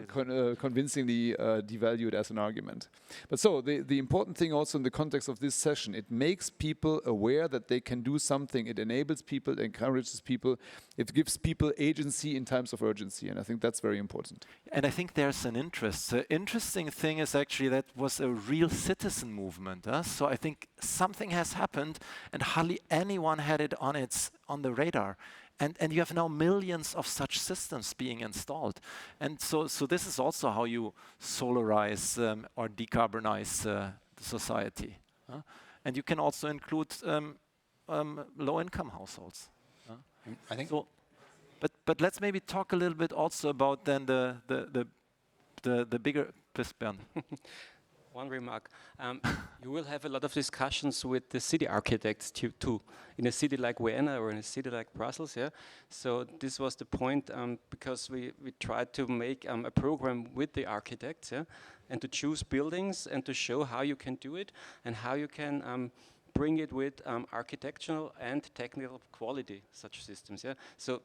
convincingly devalued as an argument. But so the important thing also in the context of this session, it makes people aware that they can do something. It enables people, it encourages people. It gives people agency in times of urgency. And I think that's very important. And I think there's an interest. The interesting thing is actually that was a real citizen movement. So I think something has happened and hardly anyone had it on the radar. And you have now millions of such systems being installed. And so this is also how you solarize or decarbonize the society. And you can also include low-income households. I think so. But let's maybe talk a little bit also about then the bigger. Please, Bernd. One remark. You will have a lot of discussions with the city architects too, in a city like Vienna or in a city like Brussels. Yeah. So this was the point because we tried to make a program with the architects, yeah, and to choose buildings and to show how you can do it and how you can bring it with architectural and technical quality, such systems. Yeah. So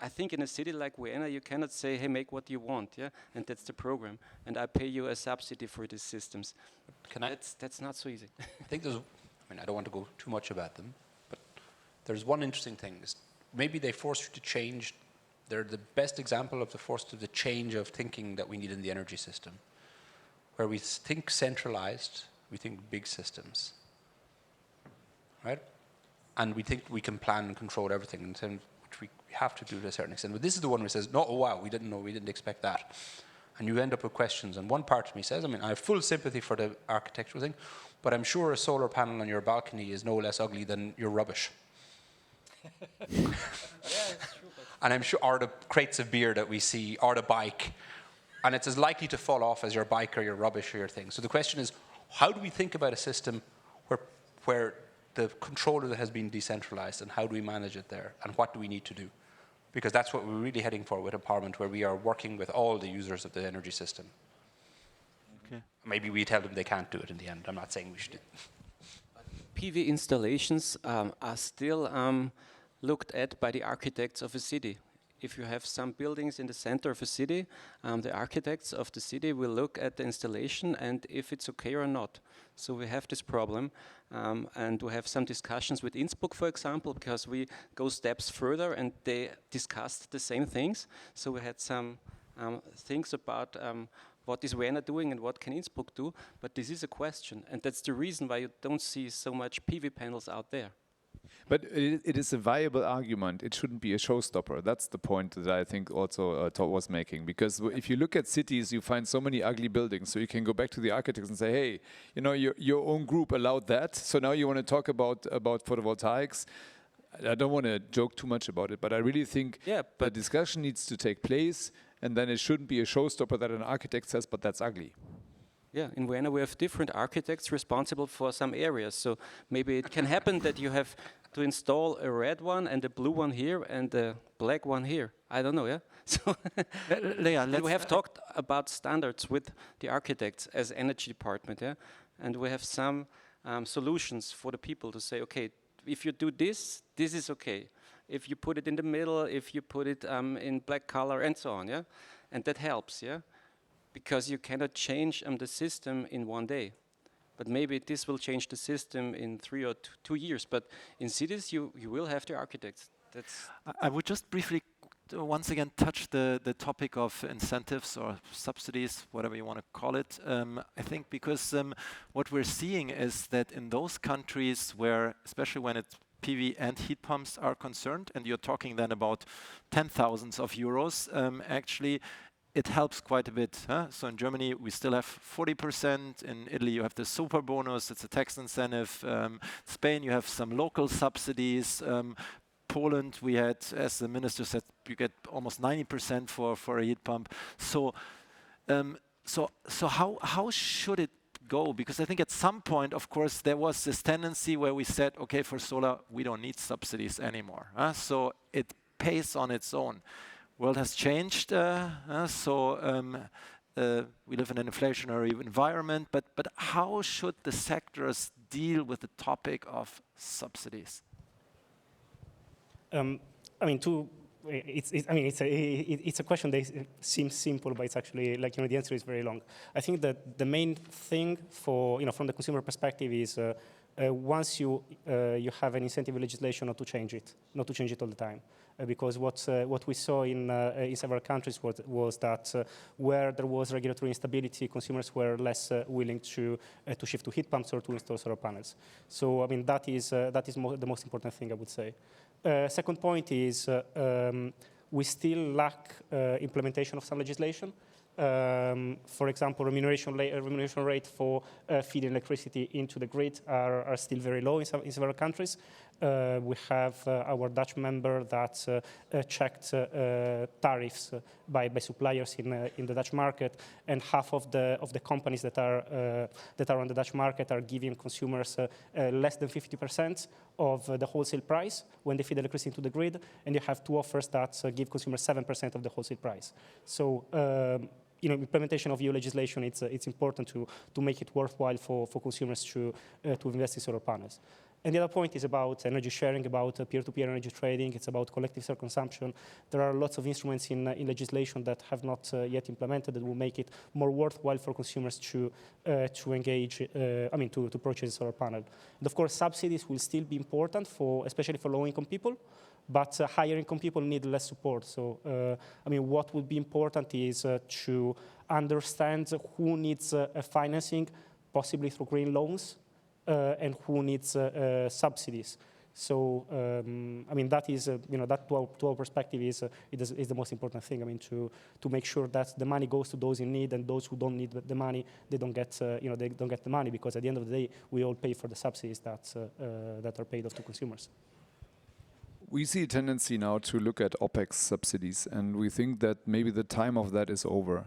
I think in a city like Vienna, you cannot say, hey, make what you want, yeah, and that's the program, and I pay you a subsidy for these systems. That's not so easy. I think there's, I don't want to go too much about them, but there's one interesting thing. Is maybe they force you to change. They're the best example of the change of thinking that we need in the energy system, where we think centralized, we think big systems, right? And we think we can plan and control everything, and we have to do to a certain extent. But this is the one where it says, no, oh wow, we didn't know, we didn't expect that. And you end up with questions. And one part of me says, I have full sympathy for the architectural thing, but I'm sure a solar panel on your balcony is no less ugly than your rubbish. Yeah, it's true. And I'm sure, or the crates of beer that we see, or the bike. And it's as likely to fall off as your bike or your rubbish or your thing. So the question is, how do we think about a system where the control of it has been decentralized, and how do we manage it there, and what do we need to do? Because that's what we're really heading for with Empowerment, where we are working with all the users of the energy system. Okay. Maybe we tell them they can't do it in the end. I'm not saying we should do it. PV installations are still looked at by the architects of a city. If you have some buildings in the center of a city, the architects of the city will look at the installation and if it's okay or not. So we have this problem, and we have some discussions with Innsbruck, for example, because we go steps further and they discussed the same things. So we had some things about what is Vienna doing and what can Innsbruck do, but this is a question, and that's the reason why you don't see so much PV panels out there. But it is a viable argument. It shouldn't be a showstopper. That's the point that I think also Todd was making. Because if you look at cities, you find so many ugly buildings. So you can go back to the architects and say, hey, your own group allowed that. So now you want to talk about photovoltaics. I don't want to joke too much about it, but I really think the discussion needs to take place. And then it shouldn't be a showstopper that an architect says, but that's ugly. Yeah, in Vienna we have different architects responsible for some areas. So maybe it can happen that you have to install a red one and a blue one here and a black one here. I don't know, yeah? So we have talked about standards with the architects as energy department, yeah? And we have some solutions for the people to say, okay, if you do this, this is okay. If you put it in the middle, if you put it in black color and so on, yeah? And that helps, yeah? Because you cannot change the system in one day. But maybe this will change the system in 3 or 2 years. But in cities, you will have the architects. I would just briefly, once again, touch the topic of incentives or subsidies, whatever you want to call it. I think because what we're seeing is that in those countries where, especially when it's PV and heat pumps are concerned, and you're talking then about 10,000s of euros, actually, it helps quite a bit. So in Germany, we still have 40%. In Italy, you have the super bonus. It's a tax incentive. Spain, you have some local subsidies. Poland, we had, as the minister said, you get almost 90% for a heat pump. So, how should it go? Because I think at some point, of course, there was this tendency where we said, okay, for solar, we don't need subsidies anymore. So it pays on its own. World has changed, we live in an inflationary environment, but how should the sectors deal with the topic of subsidies? I mean, it's a question that seems simple, but it's actually like the answer is very long. I think that the main thing for from the consumer perspective is once you have an incentive legislation, not to change it all the time. Because what we saw in several countries was that where there was regulatory instability, consumers were less willing to shift to heat pumps or to install solar panels. So I mean that is the most important thing, I would say. Second point is we still lack implementation of some legislation. For example, remuneration rate for feeding electricity into the grid are still very low in several countries. We have our Dutch member that checked tariffs by suppliers in the Dutch market, and half of the companies that are on the Dutch market are giving consumers less than 50% of the wholesale price when they feed electricity into the grid, and you have two offers that give consumers 7% of the wholesale price. So implementation of EU legislation, it's important to make it worthwhile for consumers to invest in solar panels. And the other point is about energy sharing, about peer-to-peer energy trading. It's about collective self-consumption. There are lots of instruments in legislation that have not yet implemented that will make it more worthwhile for consumers to engage, to purchase a solar panel. And of course, subsidies will still be important, especially for low-income people. But higher income people need less support. So, what would be important is to understand who needs financing, possibly through green loans, and who needs subsidies. So, that is, that to our perspective is the most important thing. To make sure that the money goes to those in need, and those who don't need the money, they don't get, they don't get the money, because at the end of the day, we all pay for the subsidies that are paid off to consumers. We see a tendency now to look at OPEX subsidies, and we think that maybe the time of that is over.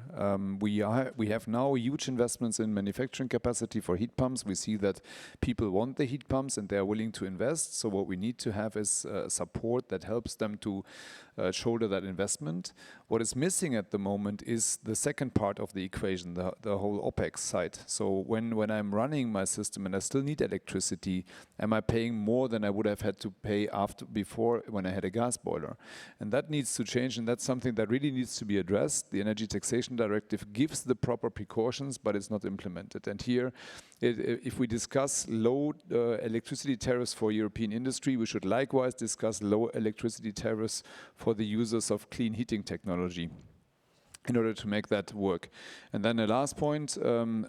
We have now huge investments in manufacturing capacity for heat pumps. We see that people want the heat pumps and they are willing to invest. So what we need to have is support that helps them to shoulder that investment. What is missing at the moment is the second part of the equation, the whole OPEX side. So when I'm running my system and I still need electricity, am I paying more than I would have had to pay before when I had a gas boiler? And that needs to change, and that's something that really needs to be addressed. The Energy Taxation Directive gives the proper precautions, but it's not implemented. And here, if we discuss low electricity tariffs for European industry, we should likewise discuss low electricity tariffs for the users of clean heating technology in order to make that work. And then the last point,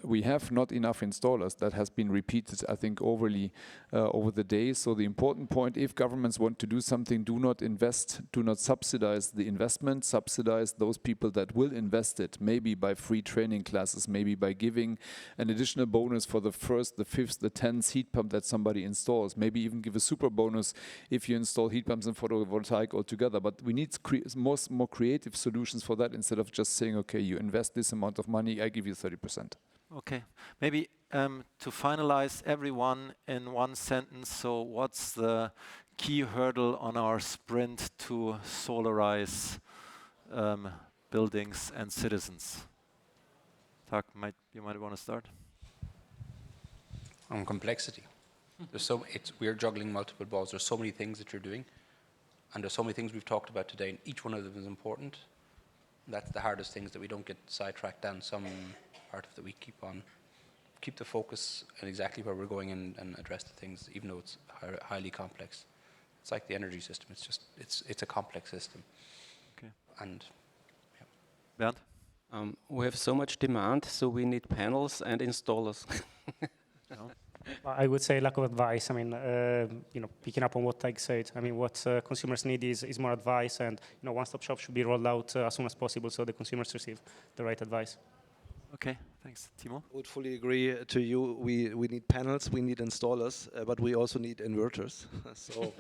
we have not enough installers. That has been repeated, I think, overly over the days. So the important point, if governments want to do something, do not invest, do not subsidize the investment, subsidize those people that will invest it, maybe by free training classes, maybe by giving an additional bonus for the first, the fifth, the 10th heat pump that somebody installs, maybe even give a super bonus if you install heat pumps and photovoltaic altogether. But we need more creative solutions for that, instead of just saying, okay, you invest this amount of money, I give you 30%. Okay, maybe to finalize everyone in one sentence, so what's the key hurdle on our sprint to solarize buildings and citizens? Tak, you might want to start. On complexity. We're juggling multiple balls. There's so many things that you're doing, and there's so many things we've talked about today, and each one of them is important. That's the hardest things, that we don't get sidetracked down some part of that. We keep the focus on exactly where we're going and address the things, even though it's highly complex. It's like the energy system. It's a complex system. Okay. And Bernd? We have so much demand, so we need panels and installers. No? I would say lack of advice. Picking up on what Tag said, what consumers need is more advice, and one-stop shop should be rolled out as soon as possible so the consumers receive the right advice. Okay, thanks. Timo? I would fully agree to you. We need panels, we need installers, but we also need inverters. So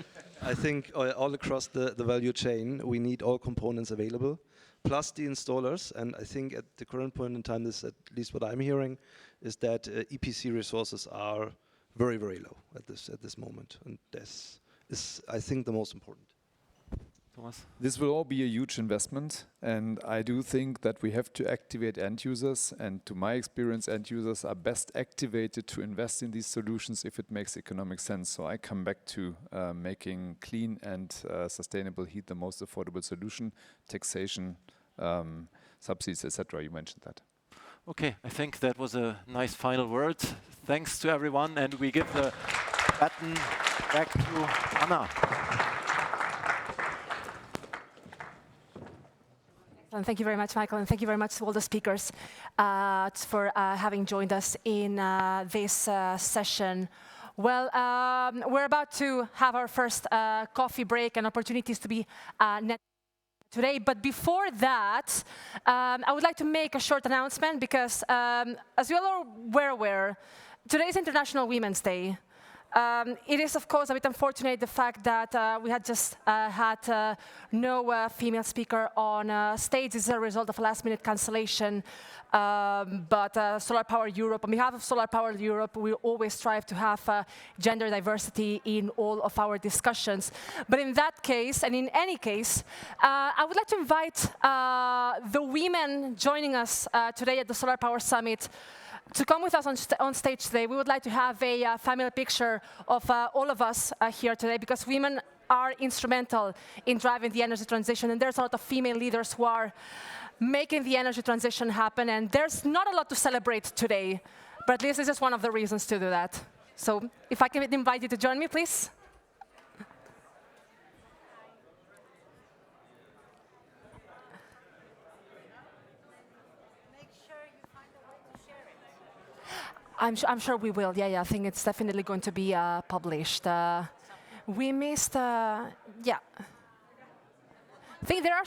I think all across the value chain, we need all components available, plus the installers. And I think at the current point in time, this at least what I'm hearing, is that EPC resources are very, very low at this moment. And this is, I think, the most important. Thomas? This will all be a huge investment, and I do think that we have to activate end users, and to my experience, end users are best activated to invest in these solutions if it makes economic sense. So I come back to making clean and sustainable heat the most affordable solution, taxation, subsidies, etc. You mentioned that. Okay, I think that was a nice final word. Thanks to everyone, and we give the baton back to Anna. And thank you very much, Michael, and thank you very much to all the speakers for having joined us in this session. Well, we're about to have our first coffee break and opportunities to be net today. But before that, I would like to make a short announcement because, as you all were aware, today is International Women's Day. It is, of course, a bit unfortunate the fact that we had just had no female speaker on stage. This is a result of a last-minute cancellation. But Solar Power Europe, on behalf of Solar Power Europe, we always strive to have gender diversity in all of our discussions. But in that case, and in any case, I would like to invite the women joining us today at the Solar Power Summit to come with us on stage today. We would like to have a family picture of all of us here today, because women are instrumental in driving the energy transition, and there's a lot of female leaders who are making the energy transition happen, and there's not a lot to celebrate today, but at least this is one of the reasons to do that. So if I can invite you to join me, please. I'm sure we will. Yeah, I think it's definitely going to be published. We missed, yeah. I think there are